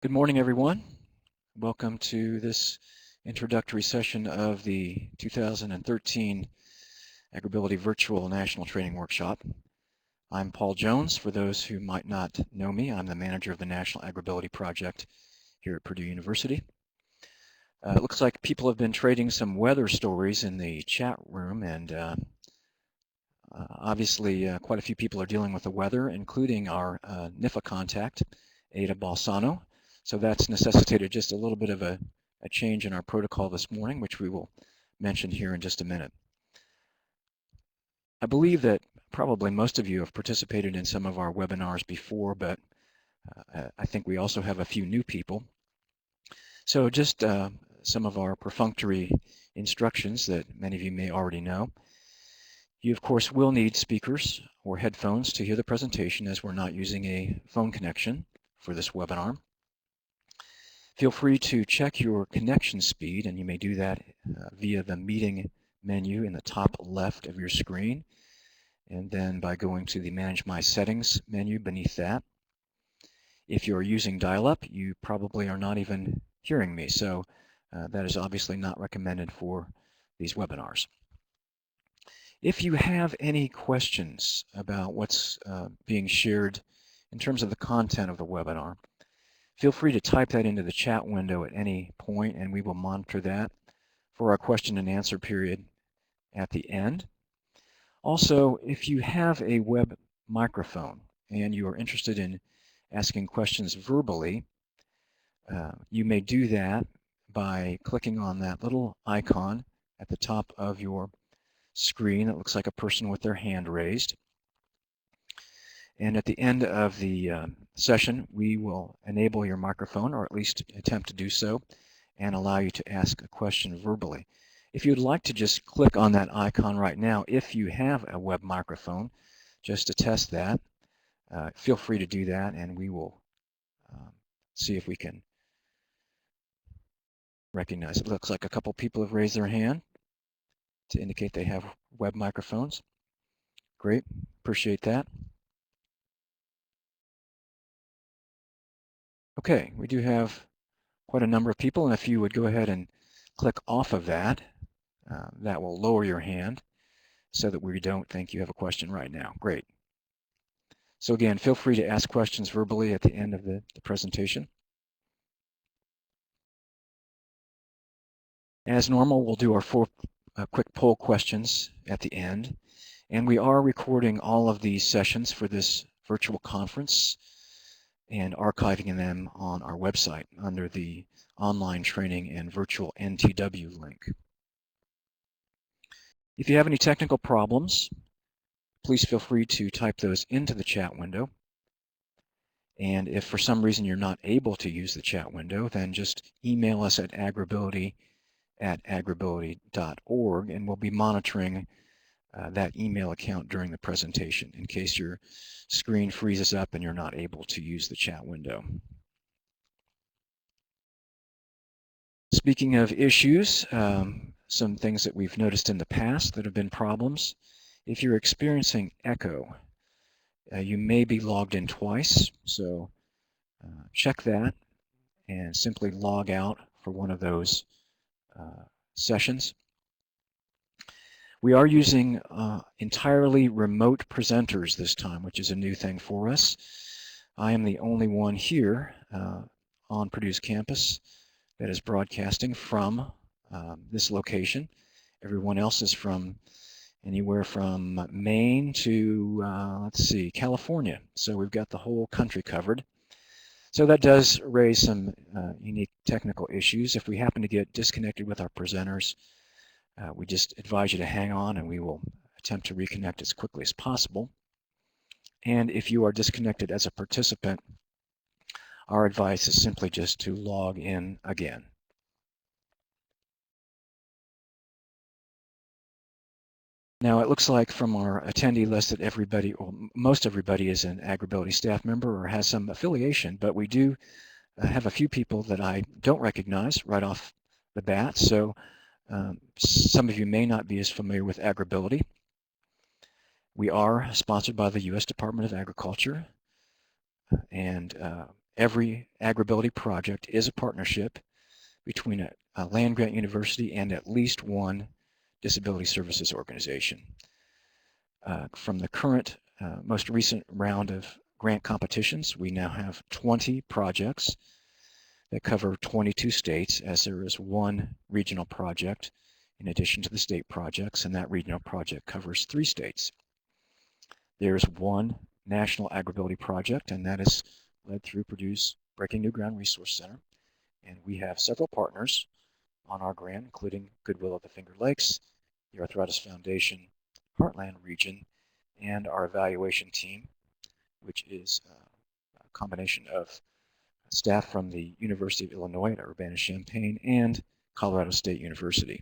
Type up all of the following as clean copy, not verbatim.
Good morning, everyone. Welcome to this introductory session of the 2013 AgrAbility Virtual National Training Workshop. I'm Paul Jones. For those who might not know me, I'm the manager of the National AgrAbility Project here at Purdue University. It looks like people have been trading some weather stories in the chat room, and obviously quite a few people are dealing with the weather, including our NIFA contact, Ada Balsano. So that's necessitated just a little bit of a change in our protocol this morning, which we will mention here in just a minute. I believe that probably most of you have participated in some of our webinars before, but I think we also have a few new people. So just some of our perfunctory instructions that many of you may already know. You, of course, will need speakers or headphones to hear the presentation, as we're not using a phone connection for this webinar. Feel free to check your connection speed, and you may do that via the meeting menu in the top left of your screen, and then by going to the Manage My Settings menu beneath that. If you're using dial-up, you probably are not even hearing me, so that is obviously not recommended for these webinars. If you have any questions about what's being shared in terms of the content of the webinar, feel free to type that into the chat window at any point, and we will monitor that for our question and answer period at the end. Also, if you have a web microphone and you are interested in asking questions verbally, you may do that by clicking on that little icon at the top of your screen that looks like a person with their hand raised. And at the end of the session, we will enable your microphone, or at least attempt to do so, and allow you to ask a question verbally. If you'd like to just click on that icon right now, if you have a web microphone, just to test that, feel free to do that, and we will see if we can recognize it. Looks like a couple people have raised their hand to indicate they have web microphones. Great, appreciate that. Okay, we do have quite a number of people, and if you would go ahead and click off of that, that will lower your hand so that we don't think you have a question right now. Great. So again, feel free to ask questions verbally at the end of the presentation. As normal, we'll do our 4 quick poll questions at the end, and we are recording all of these sessions for this virtual conference and archiving them on our website under the online training and virtual NTW link. If you have any technical problems, please feel free to type those into the chat window. And if for some reason you're not able to use the chat window, then just email us at agrability@agrability.org, and we'll be monitoring that email account during the presentation in case your screen freezes up and you're not able to use the chat window. Speaking of issues, some things that we've noticed in the past that have been problems. If you're experiencing echo, you may be logged in twice, so check that and simply log out for one of those sessions. We are using entirely remote presenters this time, which is a new thing for us. I am the only one here on Purdue's campus that is broadcasting from this location. Everyone else is from anywhere from Maine to, let's see, California. So we've got the whole country covered. So that does raise some unique technical issues. If we happen to get disconnected with our presenters, we just advise you to hang on, and we will attempt to reconnect as quickly as possible. And if you are disconnected as a participant, our advice is simply just to log in again. Now it looks like from our attendee list that everybody, or most everybody, is an AgrAbility staff member or has some affiliation, but we do have a few people that I don't recognize right off the bat. So some of you may not be as familiar with AgrAbility. We are sponsored by the U.S. Department of Agriculture, and every AgrAbility project is a partnership between a land-grant university and at least one disability services organization. From the current, most recent round of grant competitions, we now have 20 projects that cover 22 states, as there is one regional project in addition to the state projects, and that regional project covers 3 states. There's one national AgrAbility project, and that is led through Purdue's Breaking New Ground Resource Center. And we have several partners on our grant, including Goodwill of the Finger Lakes, the Arthritis Foundation, Heartland Region, and our evaluation team, which is a combination of staff from the University of Illinois at Urbana-Champaign and Colorado State University.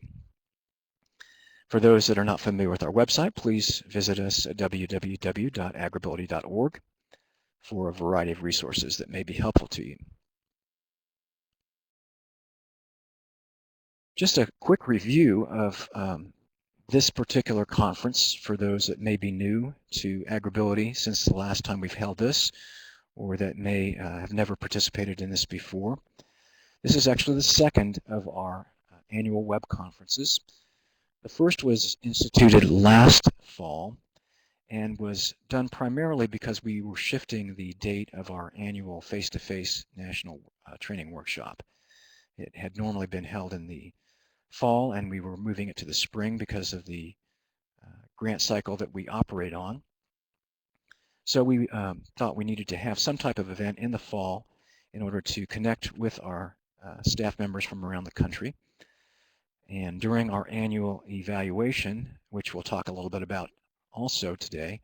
For those that are not familiar with our website, please visit us at www.agrability.org for a variety of resources that may be helpful to you. Just a quick review of this particular conference for those that may be new to AgrAbility since the last time we've held this, or that may have never participated in this before. This is actually the second of our annual web conferences. The first was instituted last fall and was done primarily because we were shifting the date of our annual face-to-face national training workshop. It had normally been held in the fall, and we were moving it to the spring because of the grant cycle that we operate on. So we thought we needed to have some type of event in the fall in order to connect with our staff members from around the country. And during our annual evaluation, which we'll talk a little bit about also today,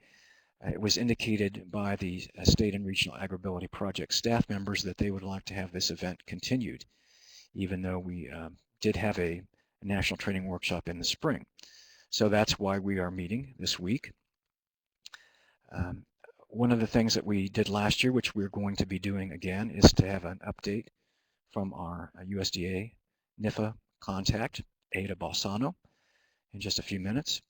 it was indicated by the state and regional AgrAbility project staff members that they would like to have this event continued, even though we did have a national training workshop in the spring. So that's why we are meeting this week. One of the things that we did last year, which we're going to be doing again, is to have an update from our USDA NIFA contact, Ada Balsano, in just a few minutes.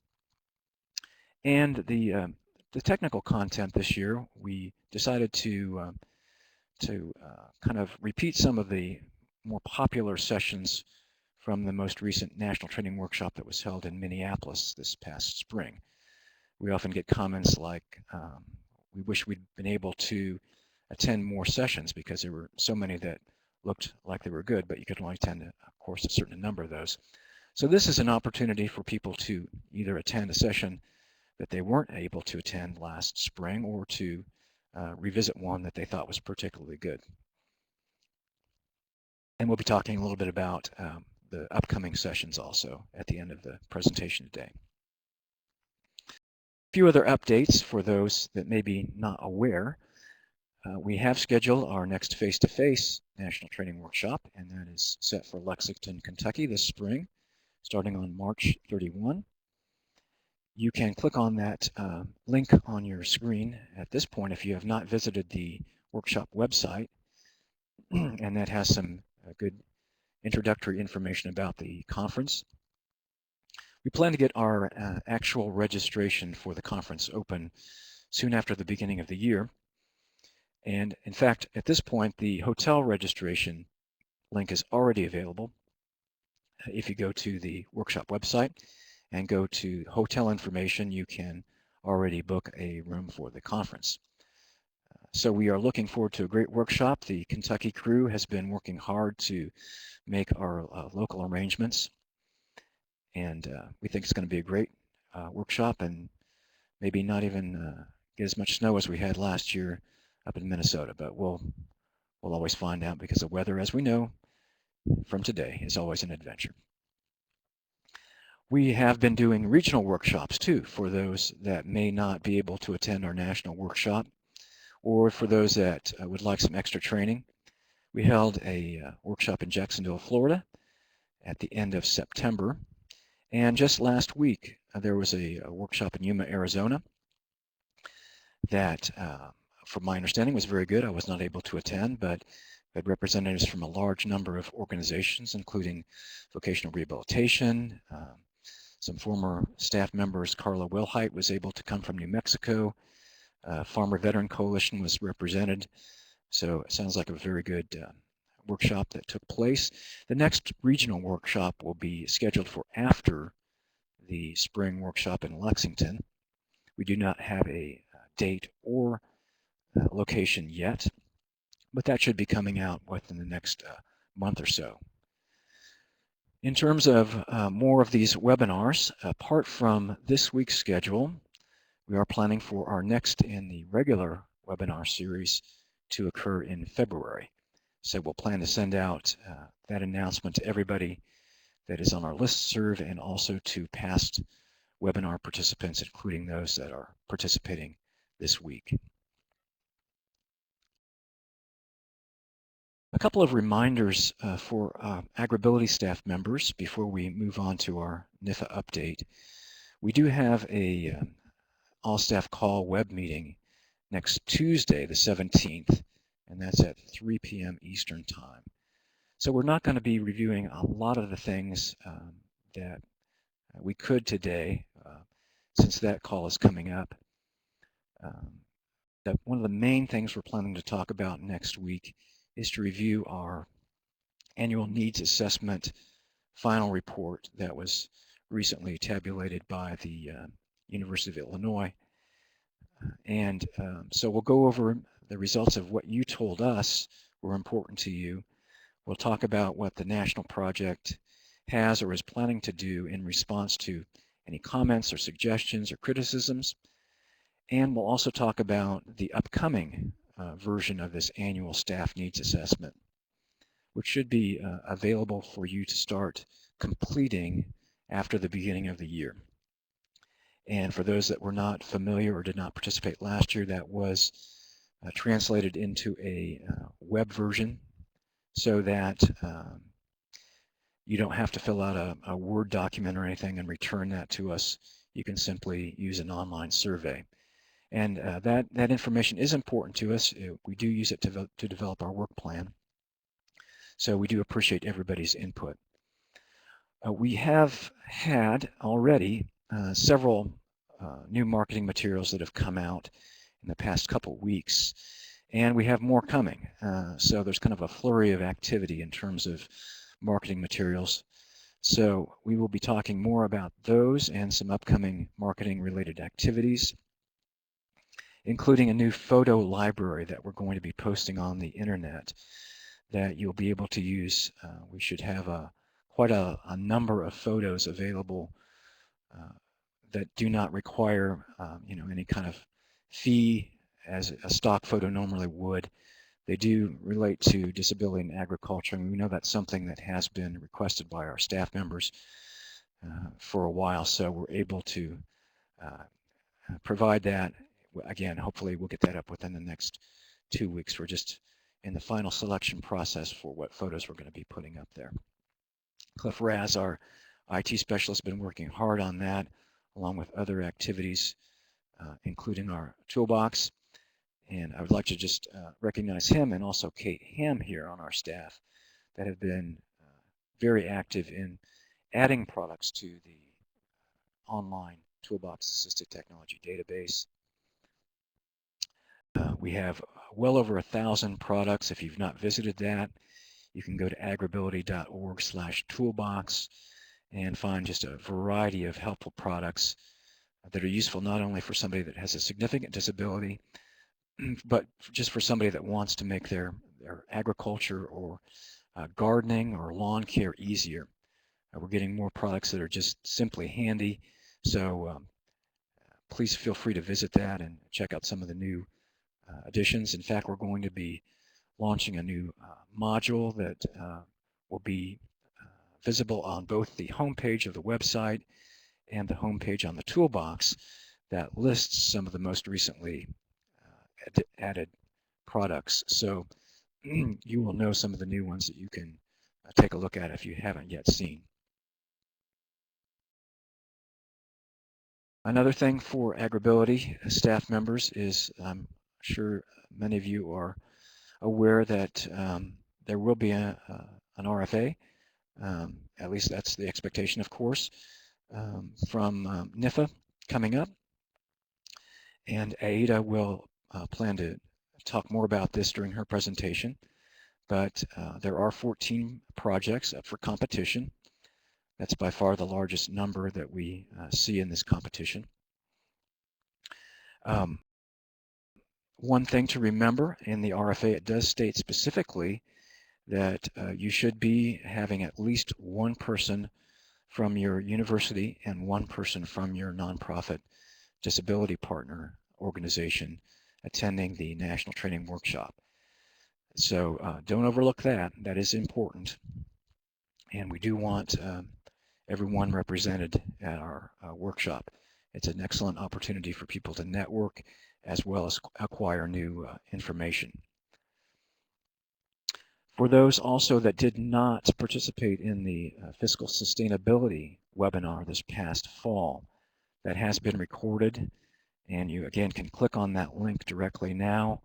And the technical content this year, we decided to kind of repeat some of the more popular sessions from the most recent national training workshop that was held in Minneapolis this past spring. We often get comments like, we wish we'd been able to attend more sessions because there were so many that looked like they were good, but you could only attend, of course, a certain number of those. So this is an opportunity for people to either attend a session that they weren't able to attend last spring or to revisit one that they thought was particularly good. And we'll be talking a little bit about the upcoming sessions also at the end of the presentation today. A few other updates for those that may be not aware. We have scheduled our next face-to-face national training workshop, and that is set for Lexington, Kentucky this spring, starting on March 31. You can click on that link on your screen at this point if you have not visited the workshop website, and that has some good introductory information about the conference. We plan to get our actual registration for the conference open soon after the beginning of the year. And in fact, at this point, the hotel registration link is already available. If you go to the workshop website and go to hotel information, you can already book a room for the conference. So we are looking forward to a great workshop. The Kentucky crew has been working hard to make our local arrangements, and we think it's going to be a great workshop, and maybe not even get as much snow as we had last year up in Minnesota, but we'll always find out, because the weather, as we know from today, is always an adventure. We have been doing regional workshops too for those that may not be able to attend our national workshop, or for those that would like some extra training. We held a workshop in Jacksonville, Florida at the end of September, and just last week there was a workshop in Yuma, Arizona that, from my understanding, was very good. I was not able to attend, but had representatives from a large number of organizations, including vocational rehabilitation. Some former staff members, Carla Wilhite, was able to come from New Mexico. Farmer Veteran Coalition was represented. So it sounds like a very good workshop that took place. The next regional workshop will be scheduled for after the spring workshop in Lexington. We do not have a date or location yet, but that should be coming out within the next month or so. In terms of more of these webinars, apart from this week's schedule, we are planning for our next in the regular webinar series to occur in February. So we'll plan to send out that announcement to everybody that is on our listserv and also to past webinar participants, including those that are participating this week. A couple of reminders for AgrAbility staff members before we move on to our NIFA update. We do have a all-staff call web meeting next Tuesday, the 17th, and that's at 3 p.m. Eastern Time. So we're not going to be reviewing a lot of the things that we could today, since that call is coming up. One of the main things we're planning to talk about next week is to review our annual needs assessment final report that was recently tabulated by the University of Illinois. And so we'll go over the results of what you told us were important to you. We'll talk about what the national project has or is planning to do in response to any comments or suggestions or criticisms. And we'll also talk about the upcoming version of this annual staff needs assessment, which should be available for you to start completing after the beginning of the year. And for those that were not familiar or did not participate last year, that was translated into a web version so that you don't have to fill out a Word document or anything and return that to us. You can simply use an online survey. And that information is important to us. We do use it to develop our work plan. So we do appreciate everybody's input. We have had already several new marketing materials that have come out in the past couple weeks, and we have more coming. So there's kind of a flurry of activity in terms of marketing materials. So we will be talking more about those and some upcoming marketing related activities, including a new photo library that we're going to be posting on the internet that you'll be able to use. We should have quite a number of photos available that do not require any kind of fee as a stock photo normally would. They do relate to disability in agriculture, and we know that's something that has been requested by our staff members for a while, so we're able to provide that. Again, hopefully we'll get that up within the next 2 weeks. We're just in the final selection process for what photos we're going to be putting up there. Cliff Raz, our IT specialist, has been working hard on that, along with other activities, including our toolbox. And I would like to just recognize him and also Kate Ham here on our staff that have been very active in adding products to the online Toolbox Assisted Technology database. We have well over 1,000 products. If you've not visited that, you can go to agrability.org/toolbox and find just a variety of helpful products that are useful not only for somebody that has a significant disability, but just for somebody that wants to make their agriculture or gardening or lawn care easier. We're getting more products that are just simply handy, so please feel free to visit that and check out some of the new additions. In fact, we're going to be launching a new module that will be visible on both the homepage of the website and the homepage on the toolbox that lists some of the most recently added products. So you will know some of the new ones that you can take a look at if you haven't yet seen. Another thing for AgrAbility staff members is, I'm sure many of you are aware that there will be an RFA. At least that's the expectation, of course, from NIFA coming up. And AIDA will plan to talk more about this during her presentation, but there are 14 projects up for competition. That's by far the largest number that we see in this competition. One thing to remember in the RFA, it does state specifically that you should be having at least one person from your university and one person from your nonprofit disability partner organization attending the National Training Workshop. So don't overlook that. That is important. And we do want everyone represented at our workshop. It's an excellent opportunity for people to network as well as acquire new information. For those also that did not participate in the fiscal sustainability webinar this past fall, that has been recorded, and you again can click on that link directly now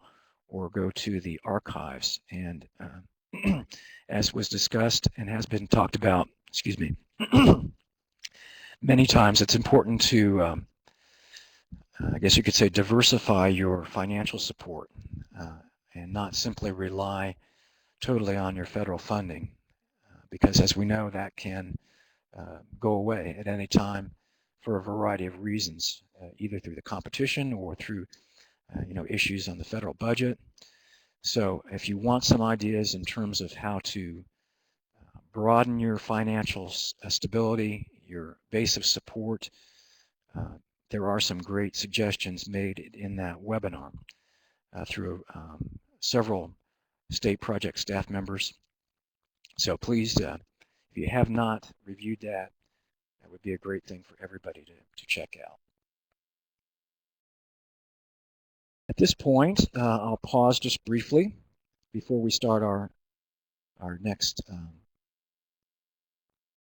or go to the archives. And as was discussed and has been talked about, excuse me, many times, it's important to, I guess you could say, diversify your financial support and not simply rely totally on your federal funding, because as we know, that can go away at any time for a variety of reasons, either through the competition or through issues on the federal budget. So if you want some ideas in terms of how to broaden your financial stability, your base of support, there are some great suggestions made in that webinar through several state project staff members. So please, if you have not reviewed that, that would be a great thing for everybody to check out. At this point, I'll pause just briefly before we start our next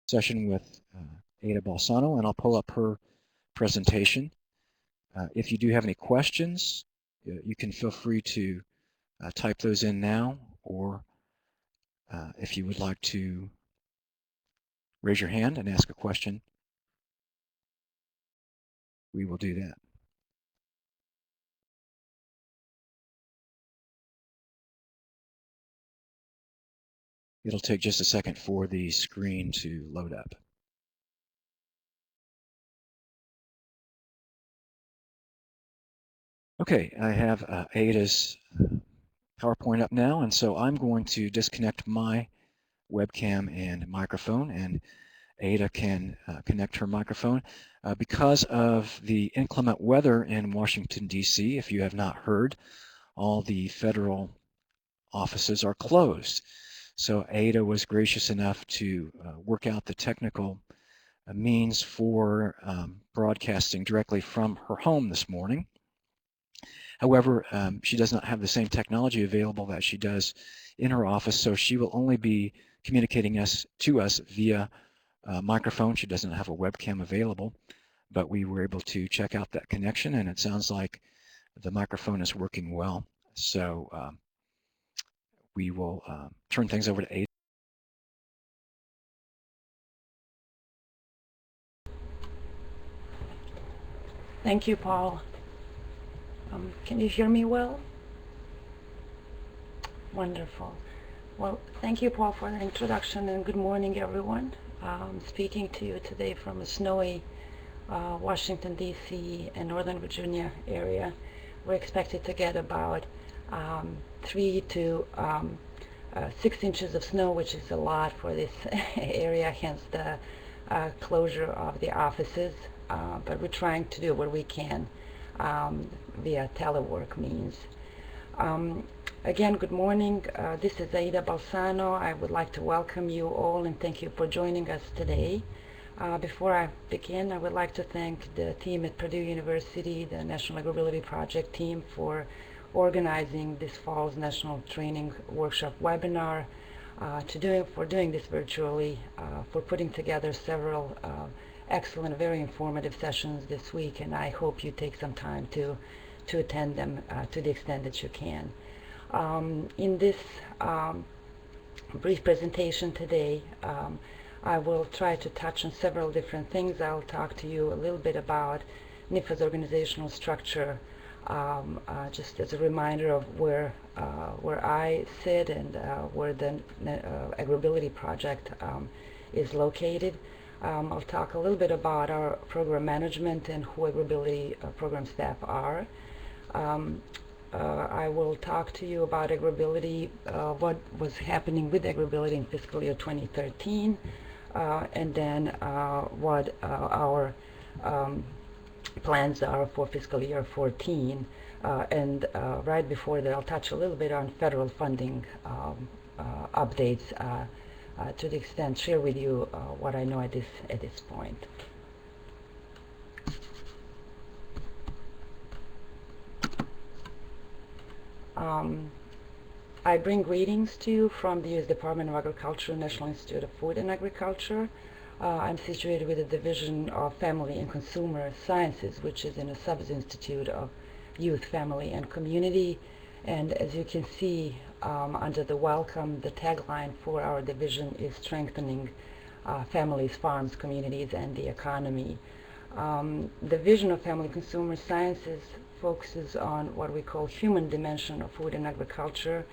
session with Ada Balsano, and I'll pull up her presentation. If you do have any questions, you can feel free to type those in now, or if you would like to raise your hand and ask a question, we will do that. It'll take just a second for the screen to load up. Okay, I have Ada's PowerPoint up now, and so I'm going to disconnect my webcam and microphone, and Ada can connect her microphone. Because of the inclement weather in Washington, D.C., if you have not heard, all the federal offices are closed. So Ada was gracious enough to work out the technical means for broadcasting directly from her home this morning. However, she does not have the same technology available that she does in her office, so she will only be communicating to us via microphone. She doesn't have a webcam available, but we were able to check out that connection, and it sounds like the microphone is working well. So we will turn things over to Ada. Thank you, Paul. Can you hear me well? Wonderful. Well, thank you, Paul, for the introduction, and good morning, everyone. Speaking to you today from a snowy Washington, D.C. and Northern Virginia area. We're expected to get about 3 to 6 inches of snow, which is a lot for this area, hence the closure of the offices. But we're trying to do what we can via telework means. Again, good morning. This is Ada Balsano. I would like to welcome you all and thank you for joining us today. Before I begin, I would like to thank the team at Purdue University, the National AgrAbility Project team, for organizing this fall's National Training Workshop webinar, for doing this virtually, for putting together several excellent, very informative sessions this week, and I hope you take some time to attend them to the extent that you can. In this brief presentation today, I will try to touch on several different things. I'll talk to you a little bit about NIFA's organizational structure, Just as a reminder of where I sit and where the AgrAbility project is located. I'll talk a little bit about our program management and who AgrAbility program staff are. I will talk to you about AgrAbility, what was happening with AgrAbility in fiscal year 2013, and then what our plans are for fiscal year 14. And right before that, I'll touch a little bit on federal funding updates to the extent, share with you what I know at this point. I bring greetings to you from the U.S. Department of Agriculture, National Institute of Food and Agriculture. I'm situated with the Division of Family and Consumer Sciences, which is in a sub-institute of Youth, Family, and Community. And as you can see under the welcome, the tagline for our division is strengthening families, farms, communities, and the economy. The vision of Family and Consumer Sciences focuses on what we call human dimension of food and agriculture,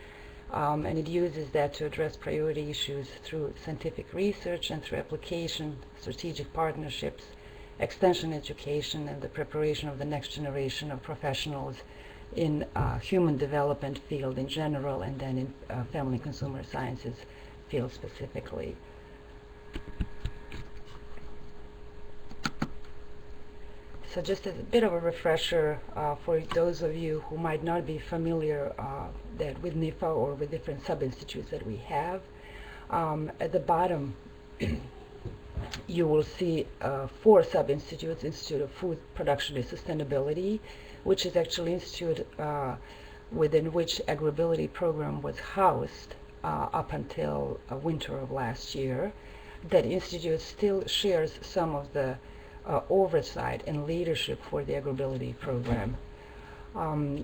and it uses that to address priority issues through scientific research and through application, strategic partnerships, extension education, and the preparation of the next generation of professionals in human development field in general, and then in family and consumer sciences field specifically. So just as a bit of a refresher for those of you who might not be familiar with NIFA or with different sub-institutes that we have, at the bottom you will see 4 sub-institutes: Institute of Food Production and Sustainability, which is actually institute within which AgrAbility program was housed up until winter of last year. That institute still shares some of the oversight and leadership for the AgrAbility program.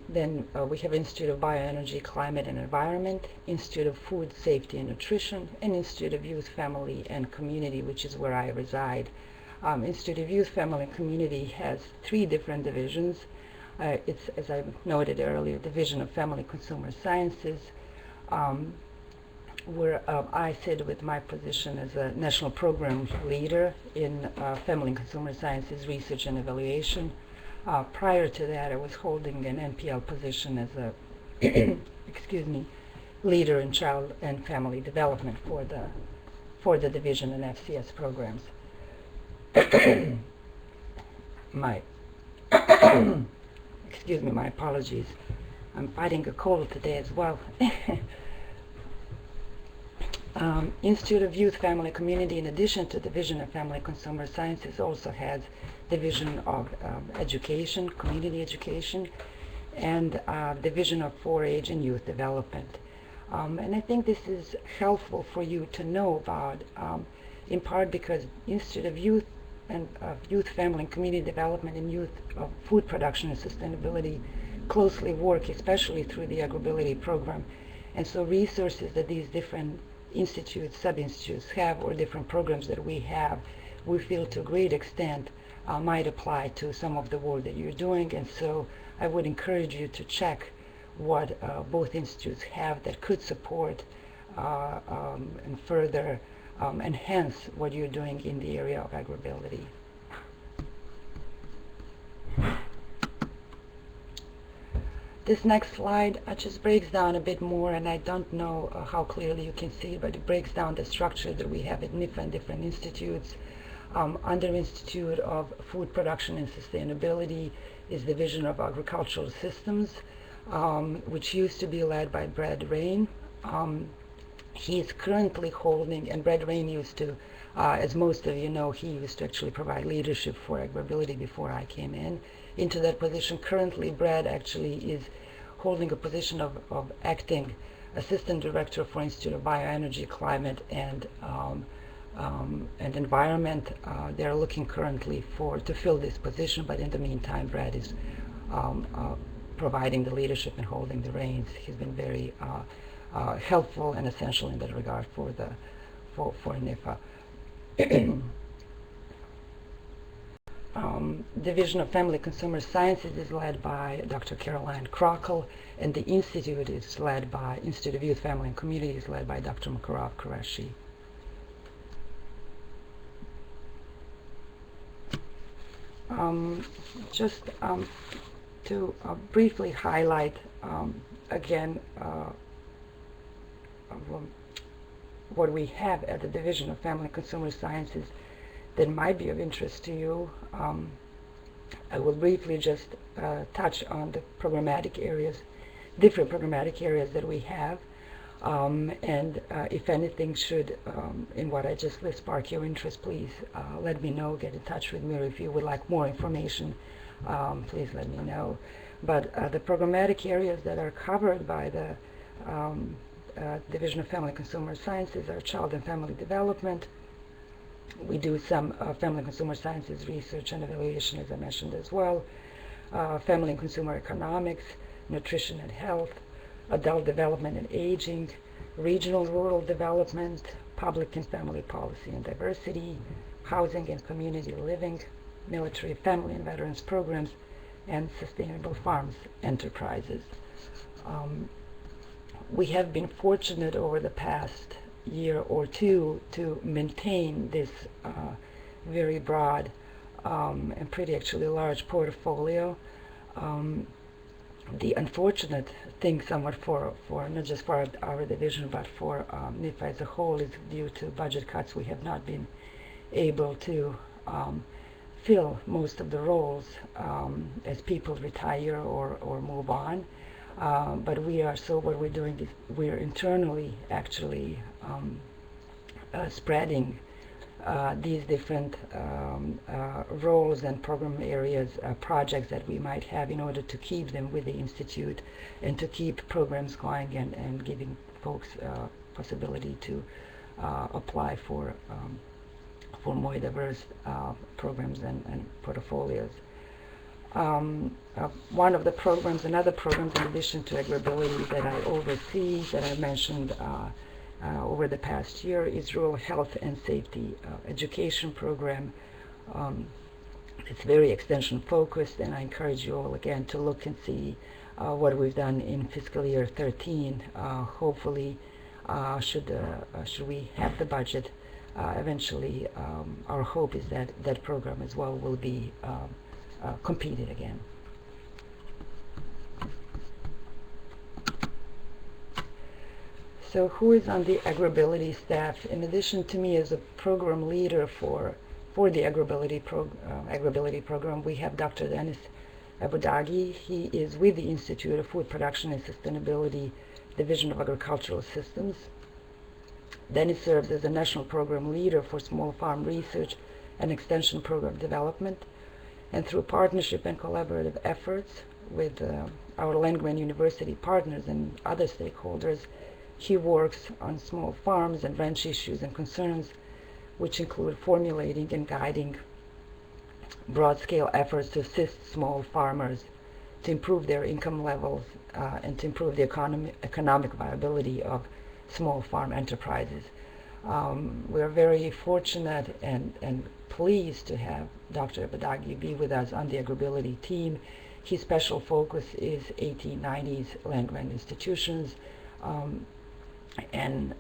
Then we have Institute of Bioenergy, Climate and Environment, Institute of Food Safety and Nutrition, and Institute of Youth, Family and Community, which is where I reside. Institute of Youth, Family and Community has 3 different divisions. It's, as I noted earlier, Division of Family Consumer Sciences, where I sit with my position as a national program leader in Family and Consumer Sciences Research and Evaluation. Prior to that, I was holding an NPL position as a excuse me, leader in child and family development for the division and FCS programs. My excuse me, my apologies. I'm fighting a cold today as well. Institute of Youth, Family, Community, in addition to Division of Family Consumer Sciences, also has Division of Education, Community Education, and Division of 4-H and Youth Development. And I think this is helpful for you to know about, in part because Institute of Youth and Youth, Family, and Community Development and Youth of Food Production and Sustainability closely work, especially through the AgrAbility program. And so resources that these different institutes, sub-institutes have, or different programs that we have, we feel to a great extent might apply to some of the work that you're doing. And so I would encourage you to check what both institutes have that could support and further enhance what you're doing in the area of AgrAbility. This next slide just breaks down a bit more, and I don't know how clearly you can see, but it breaks down the structure that we have at NIFA and different institutes. Under Institute of Food Production and Sustainability is Division of Agricultural Systems, which used to be led by Brad Rain. He is currently holding, and Brad Rain used to, as most of you know, he used to actually provide leadership for AgrAbility before I came into that position. Currently, Brad actually is holding a position of acting Assistant Director for Institute of Bioenergy, Climate, and Environment. They're looking currently to fill this position, but in the meantime, Brad is providing the leadership and holding the reins. He's been very helpful and essential in that regard for NIFA. Division of Family Consumer Sciences is led by Dr. Caroline Krokel, and the Institute is led by Institute of Youth, Family, and Community is led by Dr. Makarov Qureshi. Just to briefly highlight again what we have at the Division of Family Consumer Sciences that might be of interest to you. I will briefly just touch on the programmatic areas, different programmatic areas that we have, and if anything should, in what I just list, spark your interest, please let me know, get in touch with me, or if you would like more information, please let me know. But the programmatic areas that are covered by the Division of Family Consumer Sciences are child and family development. We do some family and consumer sciences research and evaluation, as I mentioned as well, family and consumer economics, nutrition and health, adult development and aging, regional rural development, public and family policy and diversity, housing and community living, military, family and veterans programs, and sustainable farms enterprises. We have been fortunate over the past year or two to maintain this very broad and pretty actually large portfolio. The unfortunate thing somewhat for not just for our division but for NIFA as a whole is due to budget cuts we have not been able to fill most of the roles as people retire or move on. But what we're doing is we're internally actually spreading these different roles and program areas, projects that we might have in order to keep them with the Institute and to keep programs going and giving folks possibility to apply for more diverse programs and portfolios. One of the programs, another program in addition to AgrAbility that I oversee, that I mentioned over the past year, is Rural Health and Safety Education Program. It's very extension focused, and I encourage you all again to look and see what we've done in fiscal year 13. Hopefully, should we have the budget eventually, our hope is that that program as well will be completed again. So who is on the AgrAbility staff? In addition to me as a program leader for the AgrAbility program, we have Dr. Dennis Abudagi. He is with the Institute of Food Production and Sustainability, Division of Agricultural Systems. Dennis serves as a national program leader for small farm research and extension program development. And through partnership and collaborative efforts with our Langman University partners and other stakeholders, he works on small farms and ranch issues and concerns, which include formulating and guiding broad-scale efforts to assist small farmers to improve their income levels and to improve the economic viability of small farm enterprises. We are very fortunate and pleased to have Dr. Abudagi be with us on the AgrAbility team. His special focus is 1890s land-grant institutions, and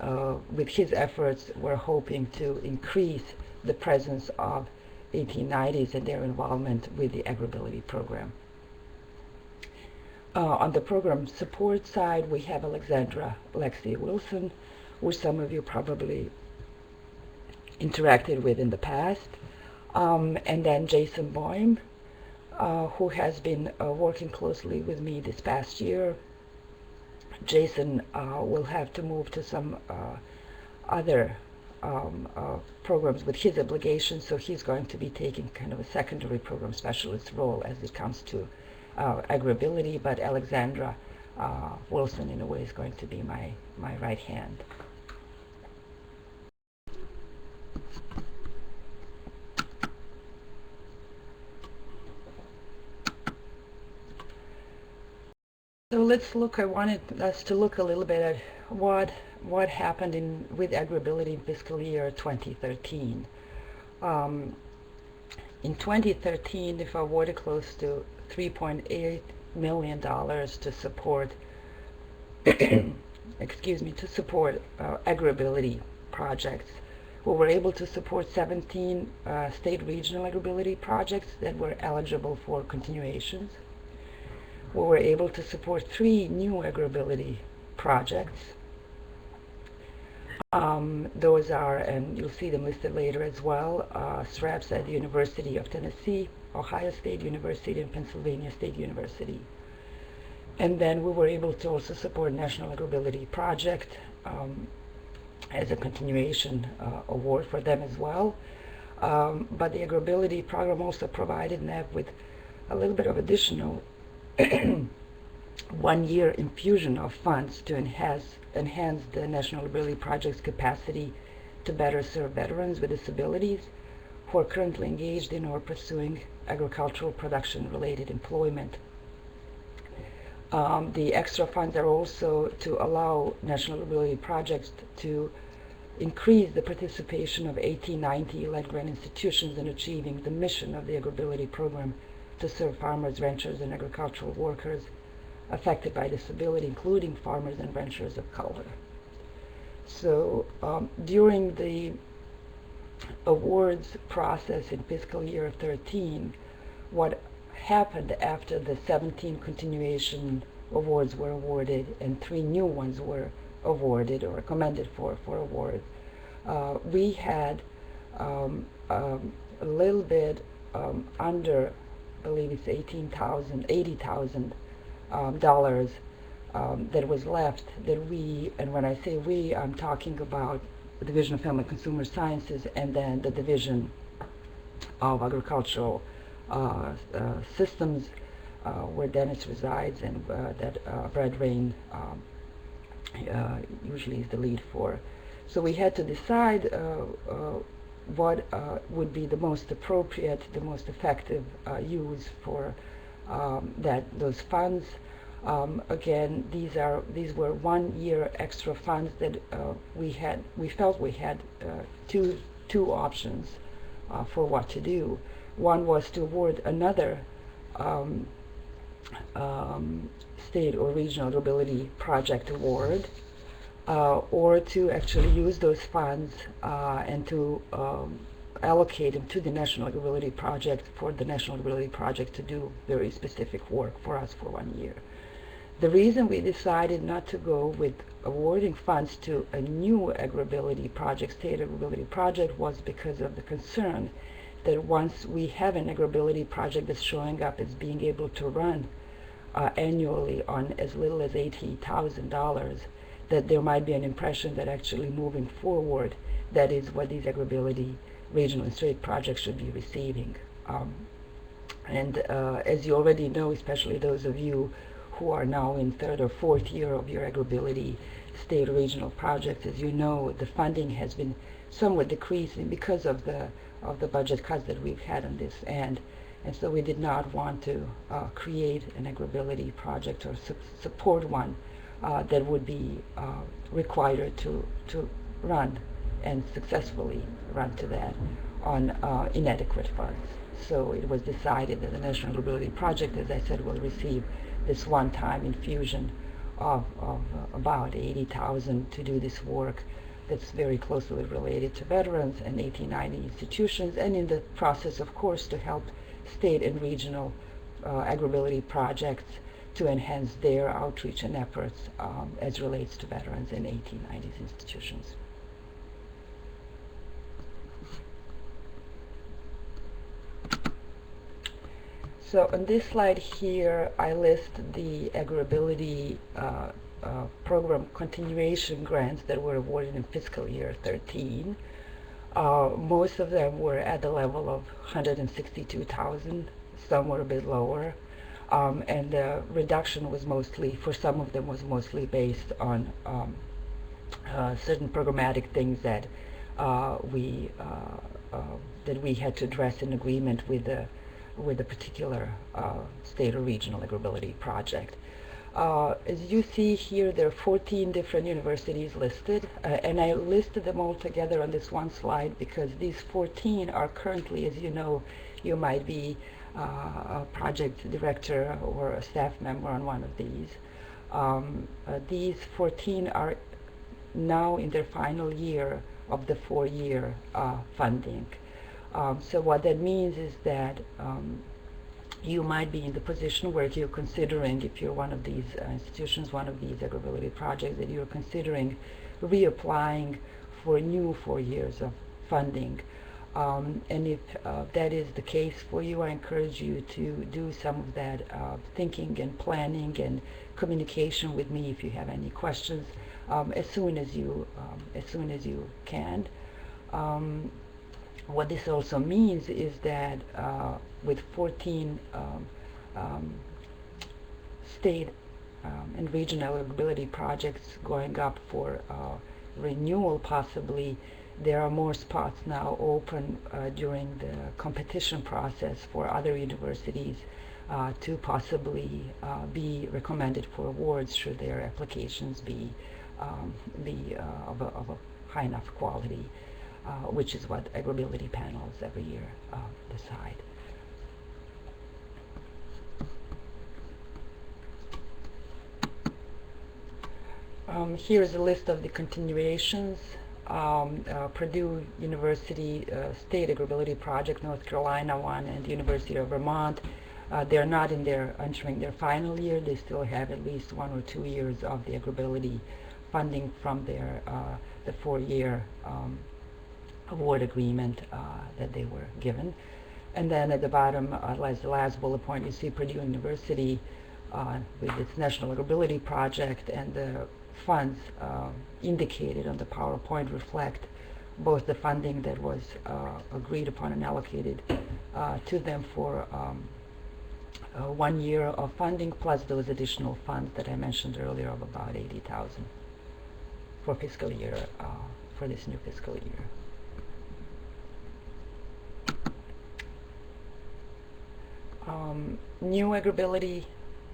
with his efforts we're hoping to increase the presence of 1890s and their involvement with the AgrAbility program. On the program support side, we have Alexandra Lexi Wilson, who some of you probably interacted with in the past, and then Jason Boehm, who has been working closely with me this past year. Jason will have to move to some other programs with his obligations, so he's going to be taking kind of a secondary program specialist role as it comes to AgrAbility, but Alexandra Wilson in a way is going to be my right hand. So let's look, I wanted us to look a little bit at what happened with AgrAbility in fiscal year 2013. In 2013, NIFA awarded close to $3.8 million to support, excuse me, to support AgrAbility projects. We were able to support 17 state regional AgrAbility projects that were eligible for continuations. We were able to support 3 new AgrAbility projects. Those are, and you'll see them listed later as well, SRAPs at the University of Tennessee, Ohio State University, and Pennsylvania State University. And then we were able to also support National AgrAbility Project as a continuation award for them as well. But the AgrAbility program also provided NAP with a little bit of additional one-year infusion of funds to enhance the National AgrAbility Project's capacity to better serve veterans with disabilities who are currently engaged in or pursuing agricultural production-related employment. The extra funds are also to allow National AgrAbility Projects to increase the participation of 1890 land-grant institutions in achieving the mission of the AgrAbility program to serve farmers, ranchers, and agricultural workers affected by disability, including farmers and ranchers of color. So during the awards process in fiscal year 13, what happened after the 17 continuation awards were awarded and 3 new ones were awarded or recommended for award, we had a little bit under, I believe it's $80,000 that was left that we, and when I say we, I'm talking about the Division of Family and Consumer Sciences and then the Division of Agricultural Systems where Dennis resides and that Brad Rain usually is the lead for. So we had to decide what would be the most appropriate, the most effective use for those funds. Again, these were 1 year extra funds that we felt we had two options for what to do. One was to award another state or regional AgrAbility project award, or to actually use those funds and to allocate them to the National AgrAbility Project for the National AgrAbility Project to do very specific work for us for 1 year. The reason we decided not to go with awarding funds to a new AgrAbility project, state AgrAbility project, was because of the concern that once we have an AgrAbility project that's showing up as being able to run annually on as little as $80,000, that there might be an impression that actually moving forward, that is what these AgrAbility regional and state projects should be receiving. As you already know, especially those of you who are now in 3rd or 4th year of your AgrAbility state or regional projects, as you know, the funding has been somewhat decreasing because of the budget cuts that we've had on this end. And so we did not want to create an AgrAbility project or support one that would be required to run and successfully run to that on inadequate funds. So it was decided that the National AgrAbility Project, as I said, will receive this one-time infusion of about $80,000 to do this work that's very closely related to veterans and 1890 institutions, and in the process, of course, to help state and regional AgrAbility projects to enhance their outreach and efforts as relates to veterans and 1890s institutions. So on this slide here, I list the AgrAbility program continuation grants that were awarded in fiscal year 13. Most of them were at the level of $162,000. Some were a bit lower. And the reduction was mostly, for some of them, was mostly based on certain programmatic things that we had to address in agreement with a particular state or regional AgrAbility project. As you see here, there are 14 different universities listed, and I listed them all together on this one slide because these 14 are currently, as you know, you might be a project director or a staff member on one of these. These 14 are now in their final year of the 4-year funding. So what that means is that you might be in the position where you're considering, if you're one of these institutions, one of these AgrAbility projects, that you're considering reapplying for a new 4 years of funding. And if that is the case for you, I encourage you to do some of that thinking and planning and communication with me if you have any questions as soon as you can. What this also means is that with 14 state and regional AgrAbility projects going up for renewal possibly, there are more spots now open during the competition process for other universities to possibly be recommended for awards should their applications be of a high enough quality, which is what AgrAbility panels every year decide. Here's a list of the continuations. Purdue University State AgrAbility Project, North Carolina one, and the University of Vermont. They're not entering their final year. They still have at least 1 or 2 years of the AgrAbility funding from their the 4-year award agreement that they were given. And then at the bottom, as the last bullet point, you see Purdue University with its National AgrAbility Project, and the funds indicated on the PowerPoint reflect both the funding that was agreed upon and allocated to them for 1 year of funding, plus those additional funds that I mentioned earlier of about $80,000 for fiscal year, for this new fiscal year. New AgrAbility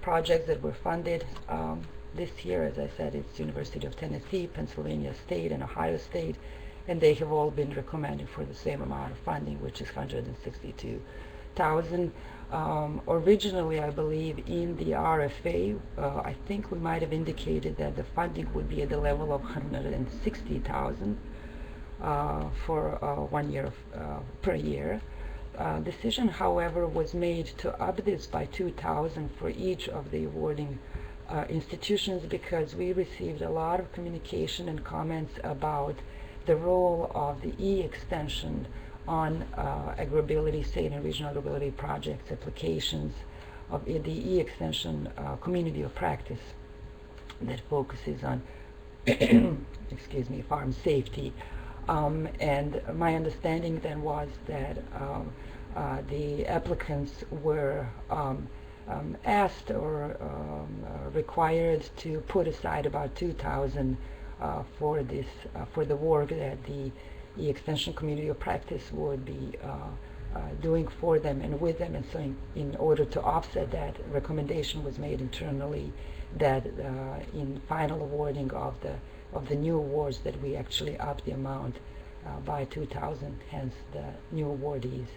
projects that were funded this year, as I said, it's University of Tennessee, Pennsylvania State, and Ohio State, and they have all been recommended for the same amount of funding, which is $162,000. Originally, I believe in the RFA, I think we might have indicated that the funding would be at the level of $160,000 for 1 year per year. Decision, however, was made to up this by $2,000 for each of the awarding institutions because we received a lot of communication and comments about the role of the e-extension on AgrAbility, state and regional AgrAbility projects, applications of the e-extension community of practice that focuses on excuse me, farm safety. And my understanding then was that the applicants were asked or required to put aside about $2,000 for this for the work that the extension community of practice would be doing for them and with them. And so in order to offset that, recommendation was made internally that in final awarding of the new awards that we actually up the amount by $2,000. Hence, the new awardees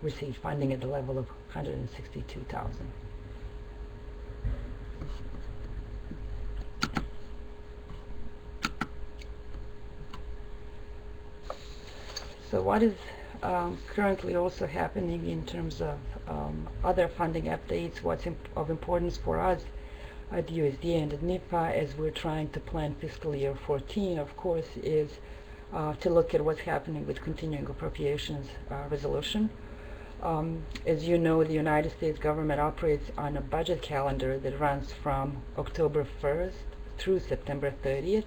received funding at the level of $162,000. So what is currently also happening in terms of other funding updates? What's of importance for us at USDA and at NIFA as we're trying to plan fiscal year 14, of course, is to look at what's happening with continuing appropriations resolution. As you know, the United States government operates on a budget calendar that runs from October 1st through September 30th.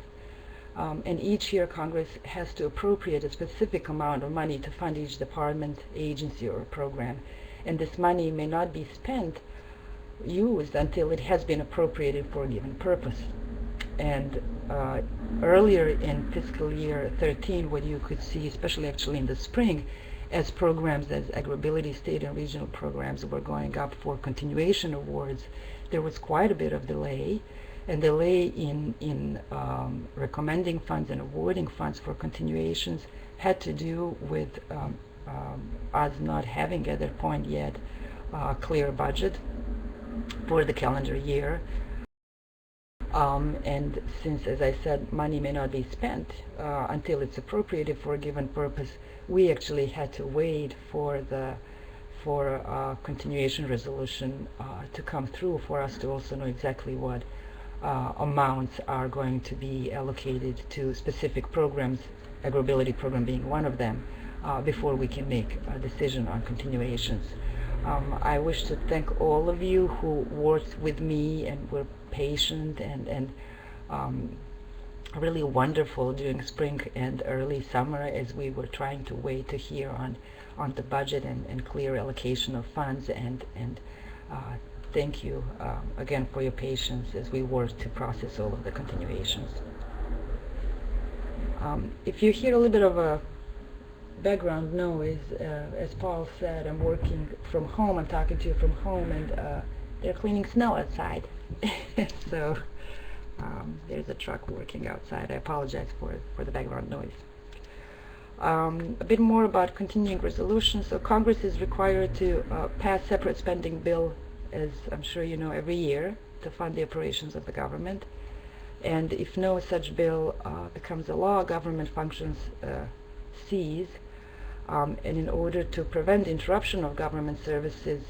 And each year Congress has to appropriate a specific amount of money to fund each department, agency, or program. And this money may not be used until it has been appropriated for a given purpose. And earlier in fiscal year 13, what you could see, especially actually in the spring, as programs as AgrAbility state and regional programs were going up for continuation awards, there was quite a bit of delay. And delay in recommending funds and awarding funds for continuations had to do with us not having at that point yet a clear budget for the calendar year. And since, as I said, money may not be spent until it's appropriated for a given purpose, we actually had to wait for continuation resolution to come through for us to also know exactly what amounts are going to be allocated to specific programs, AgrAbility program being one of them, before we can make a decision on continuations. I wish to thank all of you who worked with me and were patient and really wonderful during spring and early summer as we were trying to wait to hear on the budget and clear allocation of funds, and thank you again for your patience as we work to process all of the continuations. If you hear a little bit of a background noise, as Paul said, I'm working from home. I'm talking to you from home, and they're cleaning snow outside. So there's a truck working outside. I apologize for the background noise. A bit more about continuing resolutions. So Congress is required to pass separate spending bill, as I'm sure you know, every year to fund the operations of the government. And if no such bill becomes a law, government functions cease. And in order to prevent interruption of government services,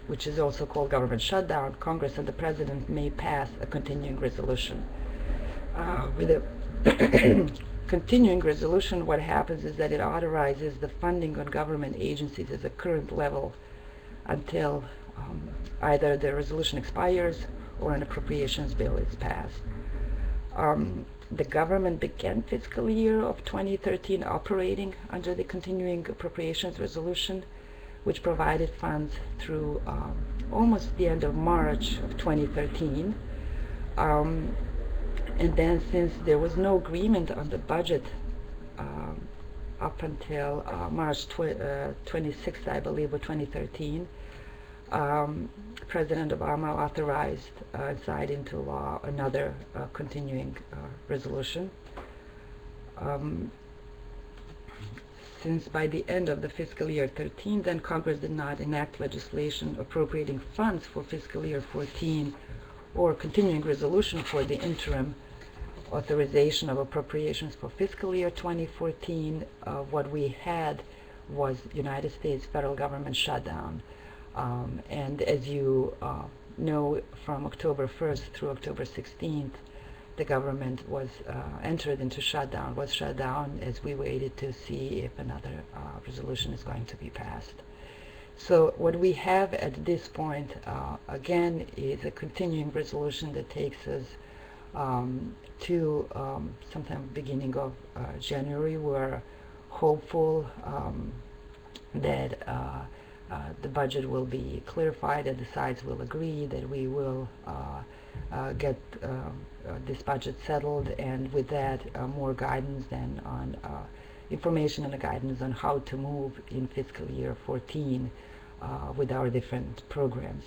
which is also called government shutdown, Congress and the President may pass a continuing resolution. With a continuing resolution, what happens is that it authorizes the funding on government agencies at the current level until either the resolution expires or an appropriations bill is passed. The government began fiscal year of 2013 operating under the continuing appropriations resolution, which provided funds through almost the end of March of 2013. And then, since there was no agreement on the budget up until March 26th, I believe, of 2013, President Obama authorized and signed into law another continuing resolution. Since by the end of the fiscal year 13, then Congress did not enact legislation appropriating funds for fiscal year 14 or continuing resolution for the interim authorization of appropriations for fiscal year 2014, what we had was United States federal government shutdown. And as you know, from October 1st through October 16th, the government was entered into shutdown, was shut down as we waited to see if another resolution is going to be passed. So what we have at this point, again, is a continuing resolution that takes us to sometime beginning of January. We're hopeful that the budget will be clarified, that the sides will agree, that we will get this budget settled, and with that more guidance then on information and guidance on how to move in fiscal year 14 with our different programs.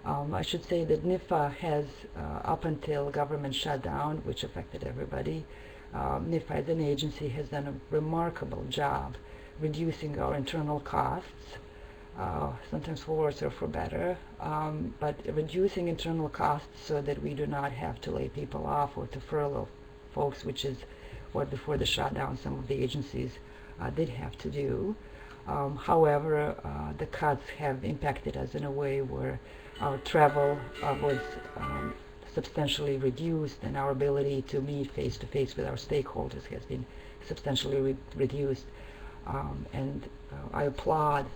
I should say that NIFA has, up until government shutdown, which affected everybody, NIFA as an agency has done a remarkable job reducing our internal costs, sometimes for worse or for better, but reducing internal costs so that we do not have to lay people off or to furlough folks, which is what before the shutdown some of the agencies did have to do. However, the cuts have impacted us in a way where our travel was substantially reduced, and our ability to meet face-to-face with our stakeholders has been substantially reduced. And I applaud,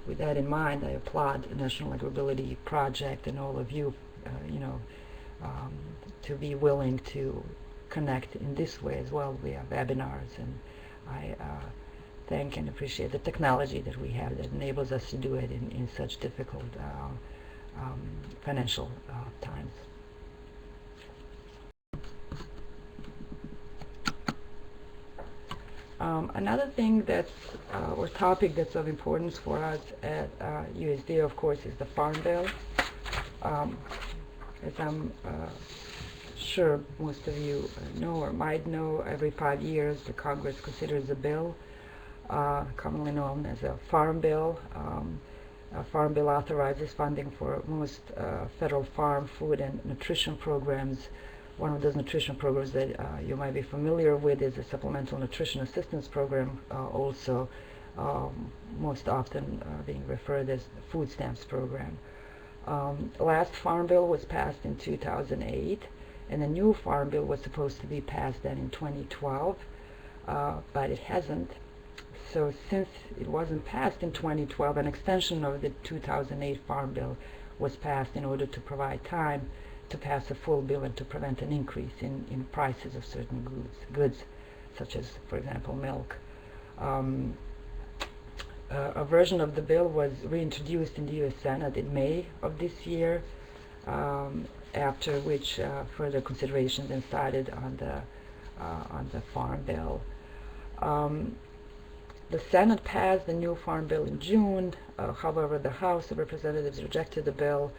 with that in mind, I applaud the National AgrAbility Project and all of you, to be willing to connect in this way as well via webinars. And I thank and appreciate the technology that we have that enables us to do it in such difficult financial times. Another thing that's, or topic that's of importance for us at USDA, of course, is the Farm Bill. As I'm sure most of you know or might know, every 5 years the Congress considers a bill, commonly known as a Farm Bill. A Farm Bill authorizes funding for most federal farm, food, and nutrition programs. One of those nutrition programs that you might be familiar with is the Supplemental Nutrition Assistance Program, also most often being referred as the Food Stamps Program. Last Farm Bill was passed in 2008, and the new Farm Bill was supposed to be passed then in 2012, but it hasn't. So since it wasn't passed in 2012, an extension of the 2008 Farm Bill was passed in order to provide time to pass a full bill and to prevent an increase in prices of certain goods, such as, for example, milk. A version of the bill was reintroduced in the U.S. Senate in May of this year, after which further considerations then started on the Farm Bill. The Senate passed the new Farm Bill in June. However, the House of Representatives rejected the bill.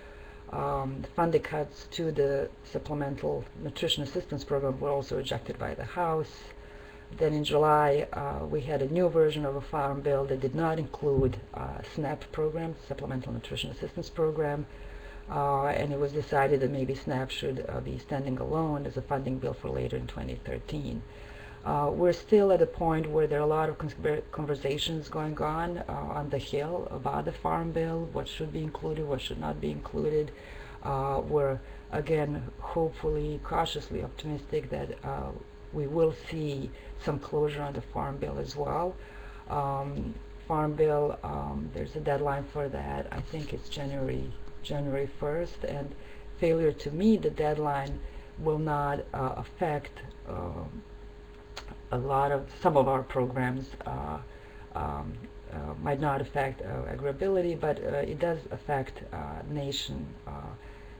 The funding cuts to the Supplemental Nutrition Assistance Program were also rejected by the House. Then in July, we had a new version of a Farm Bill that did not include SNAP program, Supplemental Nutrition Assistance Program, and it was decided that maybe SNAP should be standing alone as a funding bill for later in 2013. We're still at a point where there are a lot of conversations going on the Hill about the Farm Bill, what should be included, what should not be included. We're, again, hopefully, cautiously optimistic that we will see some closure on the Farm Bill as well. Farm Bill, there's a deadline for that. I think it's January 1st, and failure to meet the deadline will not affect some of our programs. Might not affect AgrAbility, but it does affect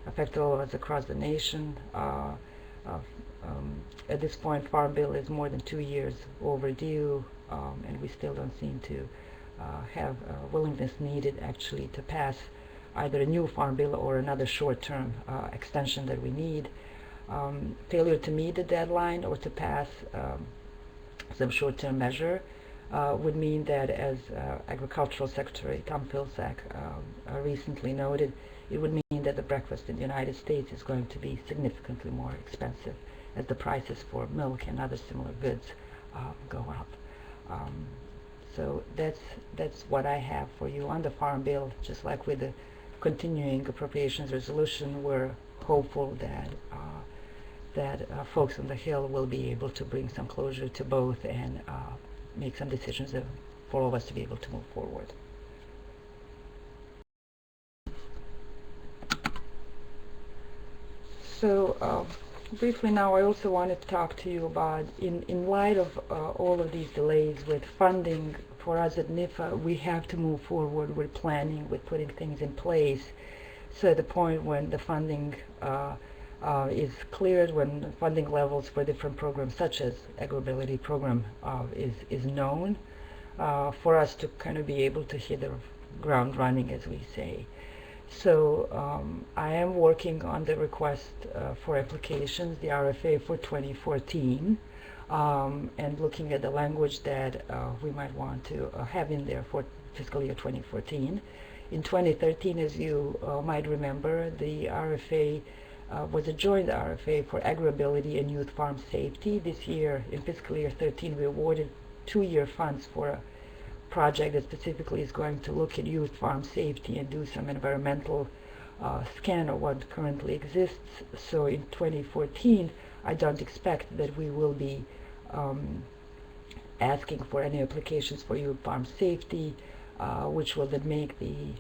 affect all of us across the nation. At this point, Farm Bill is more than 2 years overdue, and we still don't seem to have willingness needed actually to pass either a new Farm Bill or another short-term extension that we need. Failure to meet the deadline or to pass some short-term measure would mean that, as Agricultural Secretary Tom Vilsack recently noted, it would mean that the breakfast in the United States is going to be significantly more expensive as the prices for milk and other similar goods go up. So that's what I have for you on the Farm Bill. Just like with the continuing appropriations resolution, we're hopeful that folks on the Hill will be able to bring some closure to both and make some decisions for all of us to be able to move forward. So briefly now, I also wanted to talk to you about, in light of all of these delays with funding for us at NIFA, we have to move forward with planning, with putting things in place. So at the point when the funding is cleared, when funding levels for different programs such as AgrAbility program is known, for us to kind of be able to hit the ground running, as we say. So I am working on the request for applications, the RFA for 2014, and looking at the language that we might want to have in there for fiscal year 2014. In 2013, as you might remember, the RFA was a joint RFA for AgrAbility and youth farm safety. This year, in fiscal year 13, we awarded 2-year funds for a project that specifically is going to look at youth farm safety and do some environmental scan of what currently exists. So in 2014, I don't expect that we will be asking for any applications for youth farm safety, which will then make the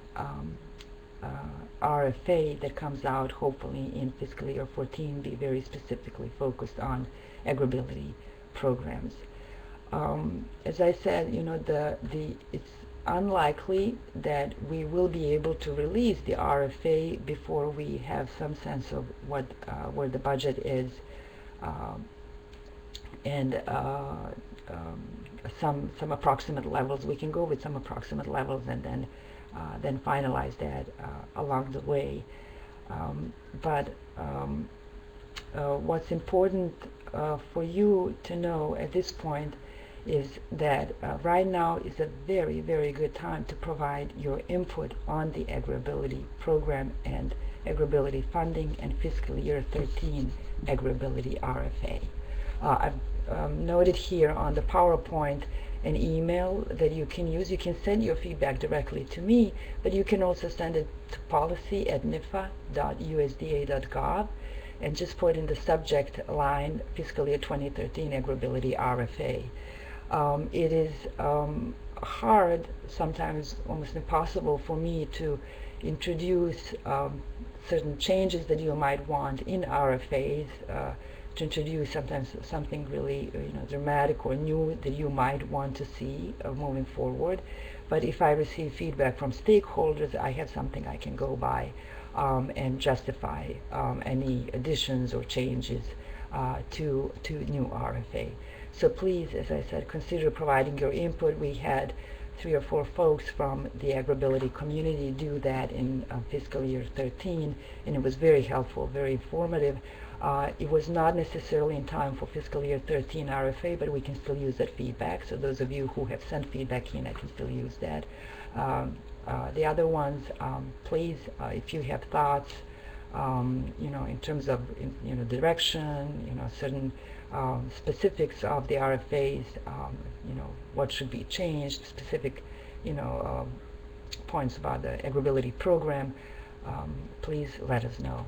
RFA that comes out hopefully in fiscal year 14 be very specifically focused on AgrAbility programs. As I said, you know, it's unlikely that we will be able to release the RFA before we have some sense of what where the budget is, and some approximate levels. We can go with some approximate levels and then finalize that along the way. But what's important for you to know at this point is that right now is a very, very good time to provide your input on the AgrAbility program and AgrAbility funding and fiscal year 13 AgrAbility RFA. I've noted here on the PowerPoint an email that you can use. You can send your feedback directly to me, but you can also send it to policy@nifa.usda.gov and just put in the subject line fiscal year 2013 AgrAbility RFA. It is hard, sometimes almost impossible for me to introduce certain changes that you might want in RFAs, to introduce sometimes something really dramatic or new that you might want to see moving forward. But if I receive feedback from stakeholders, I have something I can go by and justify any additions or changes to new RFA. So please, as I said, consider providing your input. We had 3 or 4 folks from the AgrAbility community do that in fiscal year 13, and it was very helpful, very informative. It was not necessarily in time for fiscal year 13 RFA, but we can still use that feedback. So those of you who have sent feedback in, I can still use that. The other ones, please, if you have thoughts, in terms of direction, certain specifics of the RFAs, what should be changed, specific, points about the AgrAbility program, please let us know.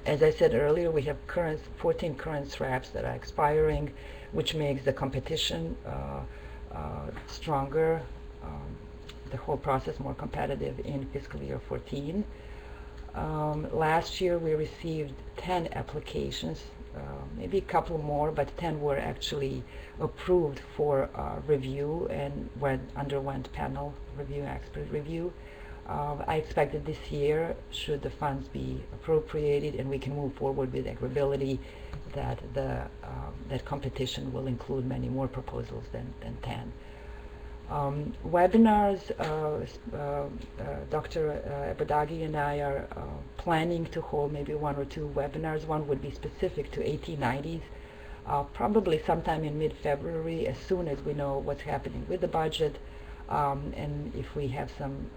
As I said earlier, we have 14 current SRAPs that are expiring, which makes the competition stronger, the whole process more competitive in fiscal year 14. Last year we received 10 applications, maybe a couple more, but 10 were actually approved for review and underwent panel review, expert review. I expect that this year, should the funds be appropriated and we can move forward with AgrAbility, that that competition will include many more proposals than 10. Webinars, Dr. Abadagi and I are planning to hold maybe 1 or 2 webinars. One would be specific to 1890s, probably sometime in mid-February, as soon as we know what's happening with the budget. And if we have some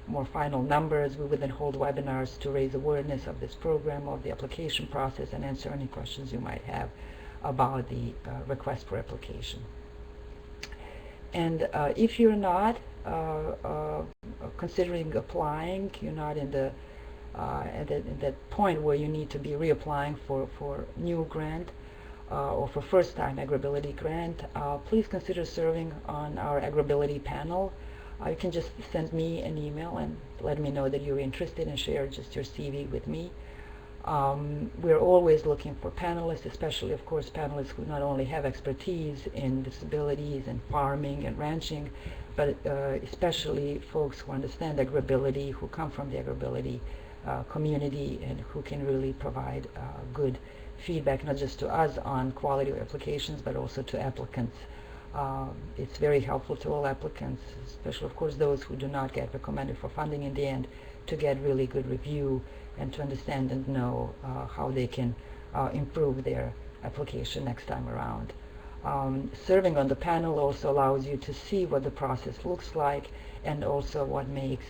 more final numbers, we would then hold webinars to raise awareness of this program, of the application process, and answer any questions you might have about the request for application. And if you're not considering applying, you're not in the at that point where you need to be reapplying for new grant or for first-time AgrAbility grant, please consider serving on our AgrAbility panel. You can just send me an email and let me know that you're interested and share just your CV with me. We're always looking for panelists, especially, of course, panelists who not only have expertise in disabilities and farming and ranching, but especially folks who understand AgrAbility, who come from the AgrAbility community, and who can really provide good feedback, not just to us on quality of applications, but also to applicants. It's very helpful to all applicants, especially, of course, those who do not get recommended for funding in the end, to get really good review and to understand and know how they can improve their application next time around. Serving on the panel also allows you to see what the process looks like, and also what makes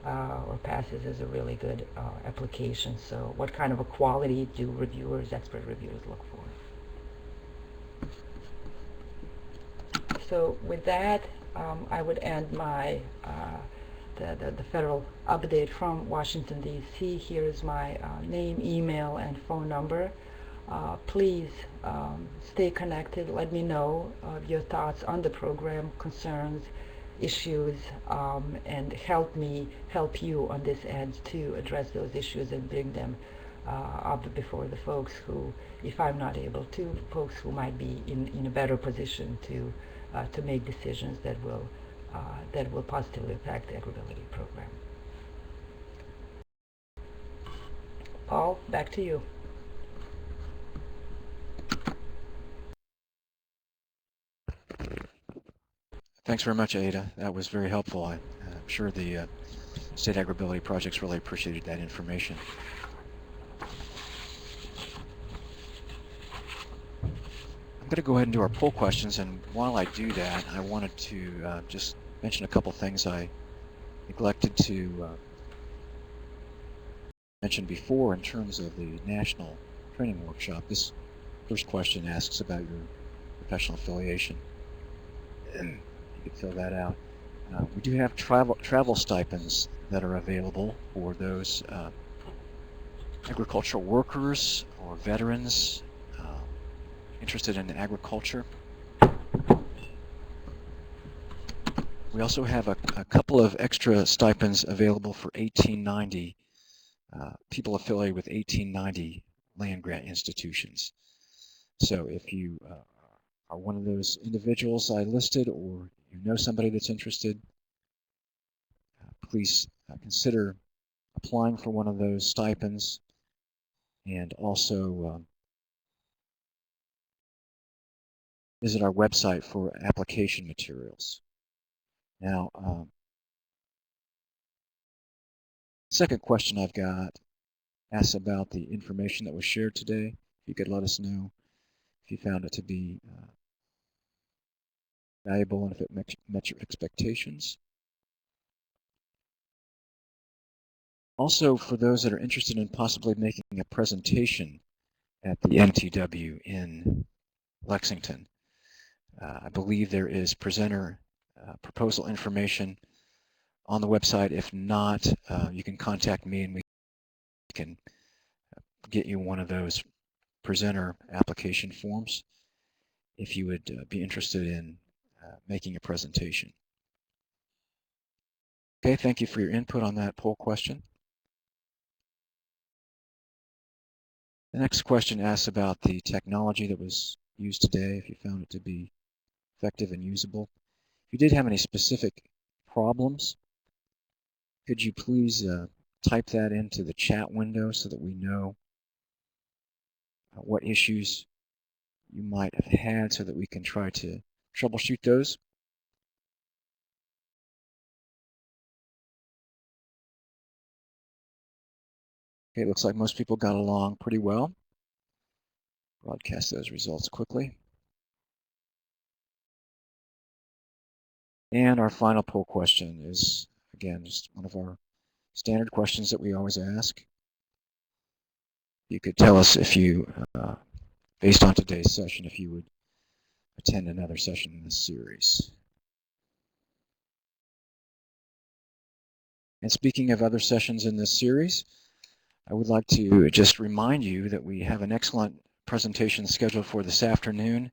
or passes as a really good application. So what kind of a quality do reviewers, expert reviewers, look for? So with that, I would end my the federal update from Washington, D.C. Here is my name, email, and phone number. Please stay connected. Let me know your thoughts on the program, concerns, issues, and help you on this end to address those issues and bring them up before the folks who, if I'm not able to, folks who might be in a better position to make decisions that will positively impact the AgrAbility program. Paul, back to you. Thanks very much, Ada. That was very helpful. I'm sure the State AgrAbility projects really appreciated that information. I'm going to go ahead and do our poll questions, and while I do that, I wanted to just mention a couple things I neglected to mention before in terms of the National Training Workshop. This first question asks about your professional affiliation. You could fill that out. We do have travel stipends that are available for those agricultural workers or veterans interested in agriculture. We also have a couple of extra stipends available for 1890 people affiliated with 1890 land grant institutions. So if you are one of those individuals I listed, or you know somebody that's interested, please consider applying for one of those stipends, and also visit our website for application materials. Now, second question I've got asks about the information that was shared today. If you could let us know if you found it to be valuable and if it met your expectations. Also, for those that are interested in possibly making a presentation at the NTW in Lexington, I believe there is presenter proposal information on the website. If not, you can contact me and we can get you one of those presenter application forms if you would be interested in making a presentation. Okay, thank you for your input on that poll question. The next question asks about the technology that was used today, if you found it to be effective and usable. If you did have any specific problems, could you please type that into the chat window so that we know what issues you might have had so that we can try to troubleshoot those. Okay, it looks like most people got along pretty well. Broadcast those results quickly. And our final poll question is, again, just one of our standard questions that we always ask. You could tell us if you, based on today's session, if you would attend another session in this series. And speaking of other sessions in this series, I would like to just remind you that we have an excellent presentation scheduled for this afternoon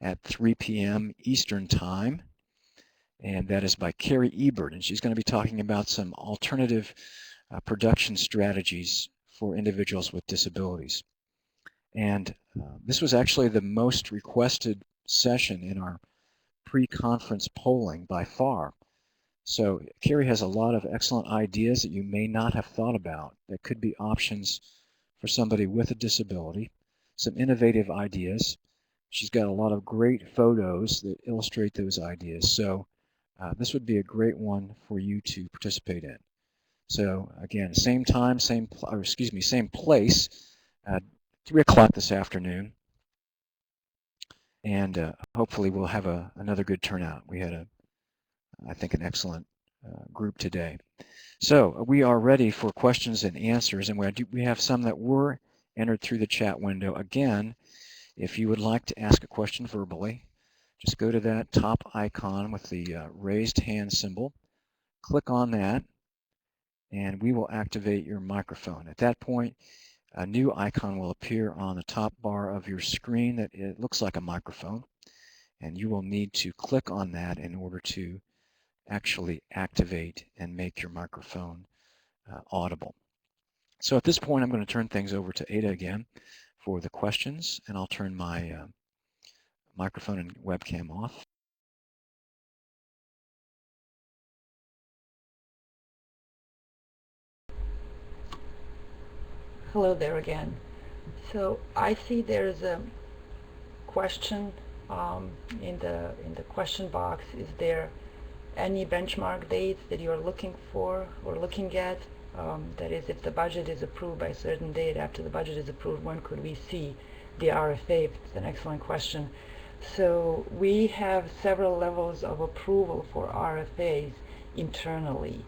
at 3 p.m. Eastern Time, and that is by Carrie Ebert, and she's going to be talking about some alternative production strategies for individuals with disabilities. And this was actually the most requested session in our pre-conference polling by far. So Carrie has a lot of excellent ideas that you may not have thought about that could be options for somebody with a disability, some innovative ideas. She's got a lot of great photos that illustrate those ideas. So this would be a great one for you to participate in. So again, same time, same place, 3 o'clock this afternoon. And hopefully we'll have another good turnout. We had I think, an excellent group today. So we are ready for questions and answers, and we have some that were entered through the chat window. Again, if you would like to ask a question verbally, just go to that top icon with the raised hand symbol, click on that, and we will activate your microphone. At that point, a new icon will appear on the top bar of your screen that it looks like a microphone, and you will need to click on that in order to actually activate and make your microphone audible. So at this point, I'm going to turn things over to Ada again for the questions, and I'll turn my microphone and webcam off. Hello there again. So I see there's a question in the question box, is there any benchmark dates that you're looking for or looking at? That is, if the budget is approved by a certain date, after the budget is approved, when could we see the RFA? It's an excellent question. So we have several levels of approval for RFAs internally.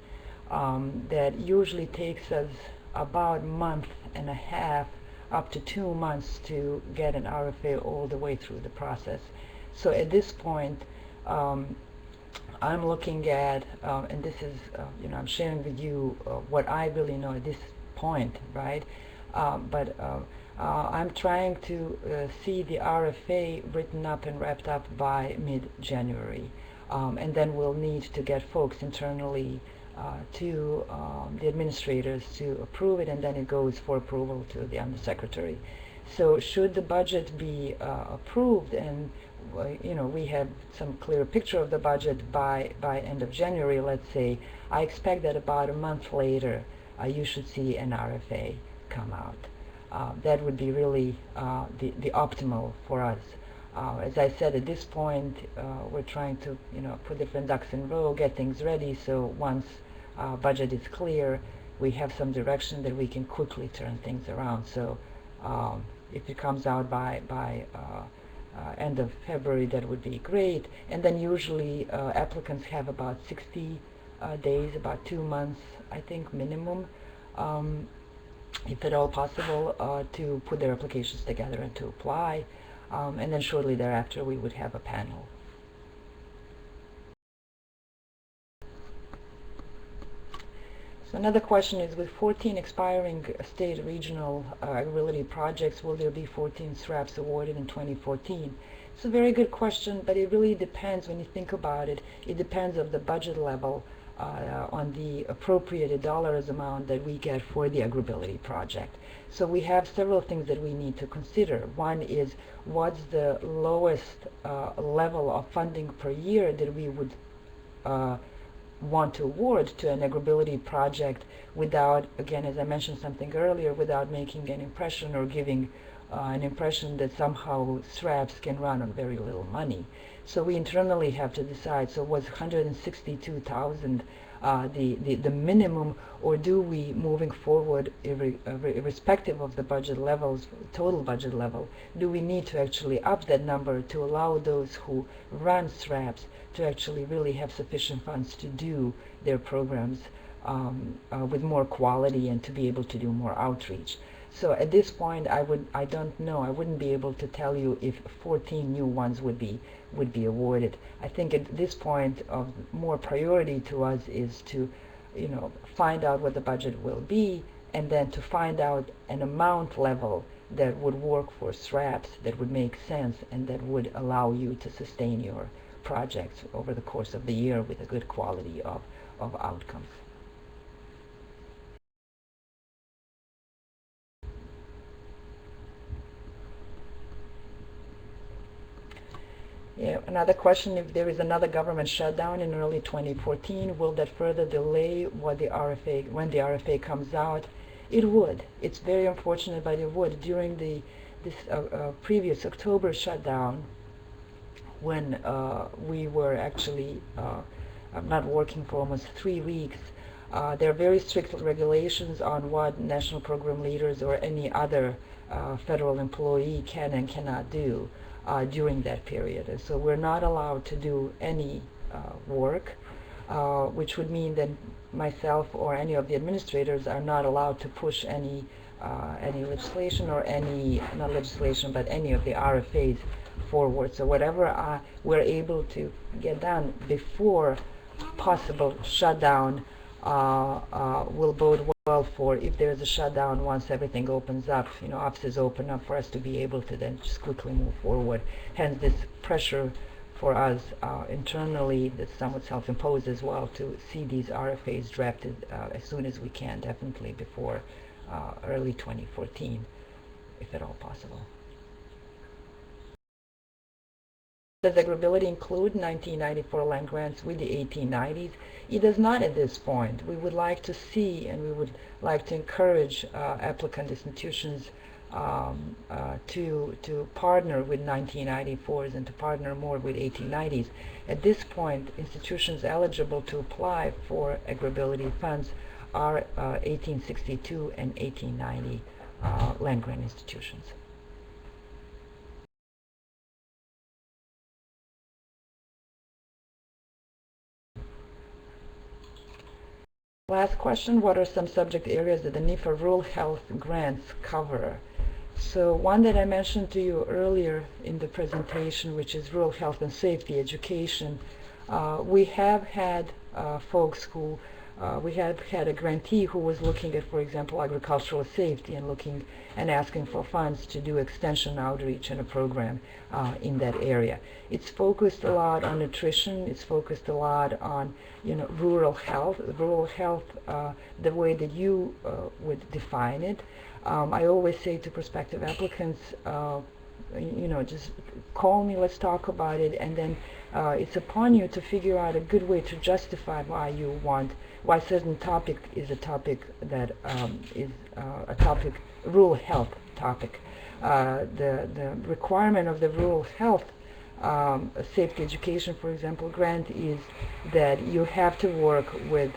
That usually takes us about a month and a half up to 2 months to get an RFA all the way through the process. So at this point, I'm looking at, and this is, I'm sharing with you what I really know at this point, right? I'm trying to see the RFA written up and wrapped up by mid-January. And then we'll need to get folks internally to the administrators to approve it, and then it goes for approval to the undersecretary. So should the budget be approved, and we have some clear picture of the budget by end of January, let's say, I expect that about a month later you should see an RFA come out. That would be really the optimal for us. As I said, at this point, we're trying to put different ducks in a row, get things ready, so once budget is clear, we have some direction that we can quickly turn things around. So if it comes out by end of February, that would be great. And then usually applicants have about 60 days, about 2 months, I think, minimum, if at all possible, to put their applications together and to apply. And then shortly thereafter, we would have a panel. So another question is, with 14 expiring state regional AgrAbility projects, will there be 14 SRAPs awarded in 2014? It's a very good question, but it really depends. When you think about it, it depends on the budget level, on the appropriated dollars amount that we get for the AgrAbility project. So we have several things that we need to consider. One is, what's the lowest level of funding per year that we would want to award to an AgrAbility project without, again, as I mentioned something earlier, without making an impression or giving an impression that somehow SRAPs can run on very little money. So we internally have to decide, so was 162,000 the minimum, or do we, moving forward, irrespective of the budget levels, total budget level, do we need to actually up that number to allow those who run SRAPs to actually really have sufficient funds to do their programs with more quality and to be able to do more outreach? So at this point, I don't know. I wouldn't be able to tell you if 14 new ones would be awarded. I think at this point of more priority to us is to, find out what the budget will be, and then to find out an amount level that would work for SRAPs, that would make sense, and that would allow you to sustain your projects over the course of the year with a good quality of outcomes. Yeah, another question, if there is another government shutdown in early 2014, will that further delay when the RFA comes out? It would. It's very unfortunate, but it would. During this previous October shutdown, when we were actually not working for almost 3 weeks, there are very strict regulations on what national program leaders or any other federal employee can and cannot do during that period. And so we're not allowed to do any work, which would mean that myself or any of the administrators are not allowed to push any legislation or not legislation, but any of the RFAs forward. So whatever we're able to get done before possible shutdown will bode well for if there's a shutdown once everything opens up, offices open up, for us to be able to then just quickly move forward. Hence this pressure for us internally, that's somewhat self-imposed as well, to see these RFAs drafted as soon as we can, definitely before early 2014, if at all possible. Does AgrAbility include 1994 land grants with the 1890s? It does not at this point. We would like to see, and we would like to encourage applicant institutions to partner with 1994s and to partner more with 1890s. At this point, institutions eligible to apply for AgrAbility funds are 1862 and 1890 land grant institutions. Last question, what are some subject areas that the NIFA rural health grants cover? So one that I mentioned to you earlier in the presentation, which is rural health and safety education, we have had folks who, we have had a grantee who was looking at, for example, agricultural safety and looking and asking for funds to do extension outreach and a program in that area. It's focused a lot on nutrition. It's focused a lot on, rural health. Rural health, the way that you would define it. I always say to prospective applicants, just call me, let's talk about it, and then it's upon you to figure out a good way to justify why certain topic is a topic that is a topic, rural health topic. The requirement of the rural health safety education, for example, grant is that you have to work with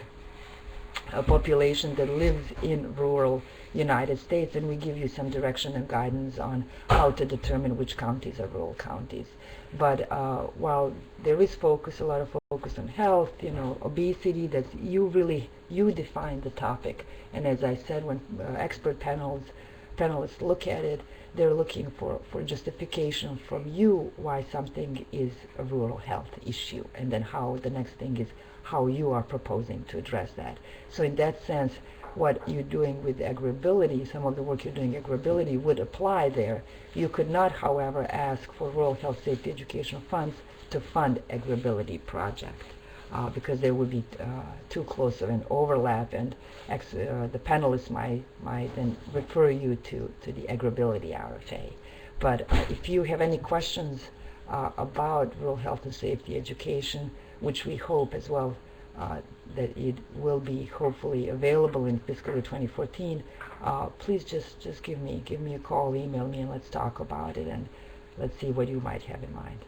a population that lives in rural United States, and we give you some direction and guidance on how to determine which counties are rural counties. But while there is a lot of focus on health, obesity, that's you define the topic. And as I said, when expert panelists look at it, they're looking for justification from you why something is a rural health issue, and then the next thing is how you are proposing to address that. So in that sense, what you're doing with AgrAbility, some of the work you're doing AgrAbility would apply there. You could not, however, ask for rural health safety education funds to fund AgrAbility project because there would be too close of an overlap, and the panelists might then refer you to the AgrAbility RFA. But if you have any questions about rural health and safety education, which we hope as well that it will be hopefully available in fiscal year 2014, please just give me a call, email me, and let's talk about it, and let's see what you might have in mind.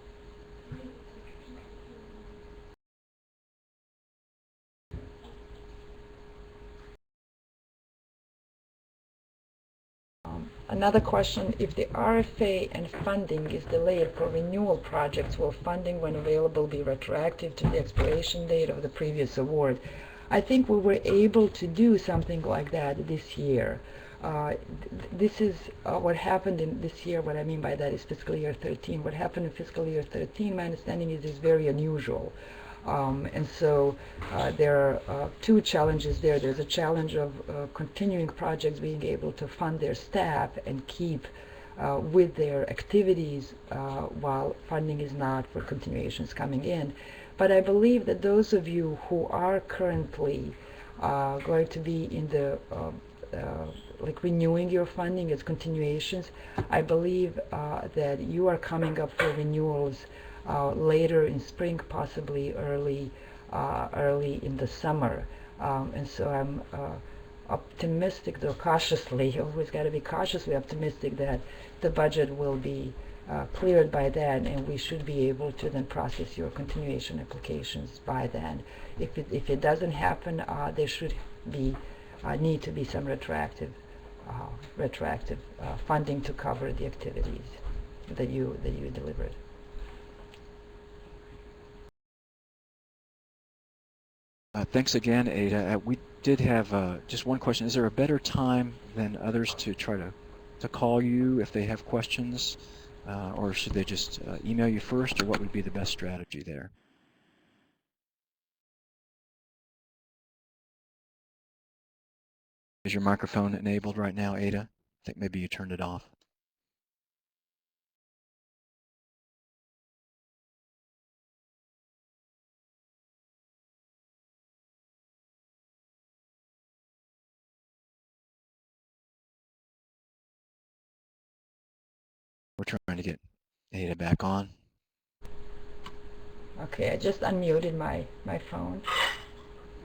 Another question, if the RFA and funding is delayed for renewal projects, will funding, when available, be retroactive to the expiration date of the previous award? I think we were able to do something like that this year. This is what happened in this year. What I mean by that is fiscal year 13. What happened in fiscal year 13, my understanding is very unusual. And so there are two challenges there. There's a challenge of continuing projects being able to fund their staff and keep with their activities while funding is not for continuations coming in. But I believe that those of you who are currently going to be in the like renewing your funding as continuations, I believe that you are coming up for renewals later in spring, possibly early in the summer. And so I'm optimistic, though cautiously, always got to be cautiously optimistic, that the budget will be cleared by then, and we should be able to then process your continuation applications by then. If it doesn't happen, there should be need to be some retroactive funding to cover the activities that you delivered. Thanks again, Ada. We did have just one question. Is there a better time than others to try to call you if they have questions, or should they just email you first, or what would be the best strategy there? Is your microphone enabled right now, Ada? I think maybe you turned it off. We're trying to get Ada back on. Okay, I just unmuted my phone.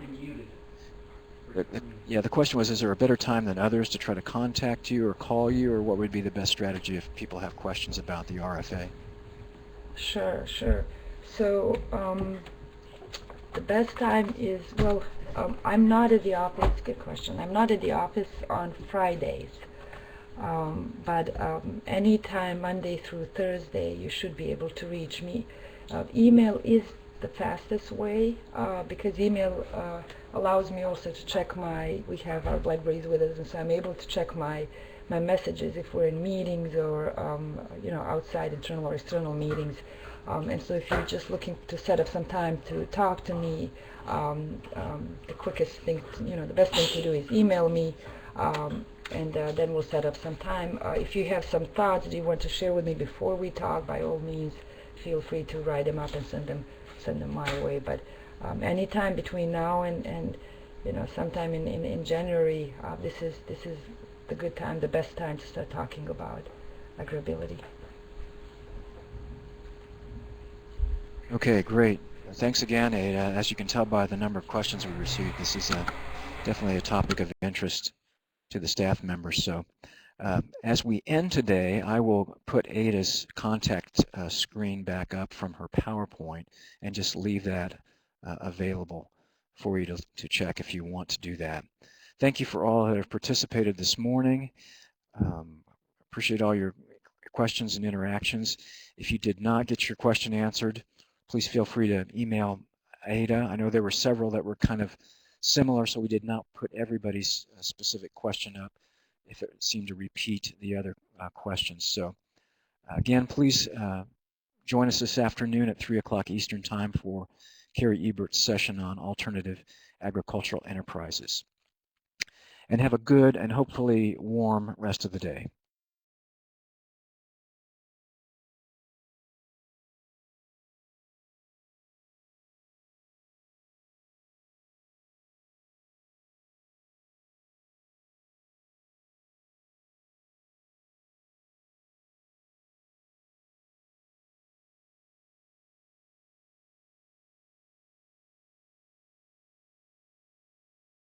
You muted. Yeah, the question was, is there a better time than others to try to contact you or call you, or what would be the best strategy if people have questions about the RFA? Sure, sure. So, the best time is, well, I'm not at the office, good question. I'm not at the office on Fridays. But anytime Monday through Thursday, you should be able to reach me. Email is the fastest way because email allows me also to check we have our Blackberries with us, and so I'm able to check my messages if we're in meetings or outside internal or external meetings. And so if you're just looking to set up some time to talk to me, the quickest thing, the best thing to do is email me. And then we'll set up some time. If you have some thoughts that you want to share with me before we talk, by all means, feel free to write them up and send them my way. But anytime between now and sometime in January, this is the good time, the best time to start talking about AgrAbility. Okay, great. Thanks again, Ada. As you can tell by the number of questions we received, this is definitely a topic of interest to the staff members. So as we end today, I will put Ada's contact screen back up from her PowerPoint and just leave that available for you to check if you want to do that. Thank you for all that have participated this morning. Appreciate all your questions and interactions. If you did not get your question answered, please feel free to email Ada. I know there were several that were kind of similar, so we did not put everybody's specific question up if it seemed to repeat the other questions. So again, please join us this afternoon at 3 o'clock Eastern Time for Carrie Ebert's session on alternative agricultural enterprises. And have a good and hopefully warm rest of the day.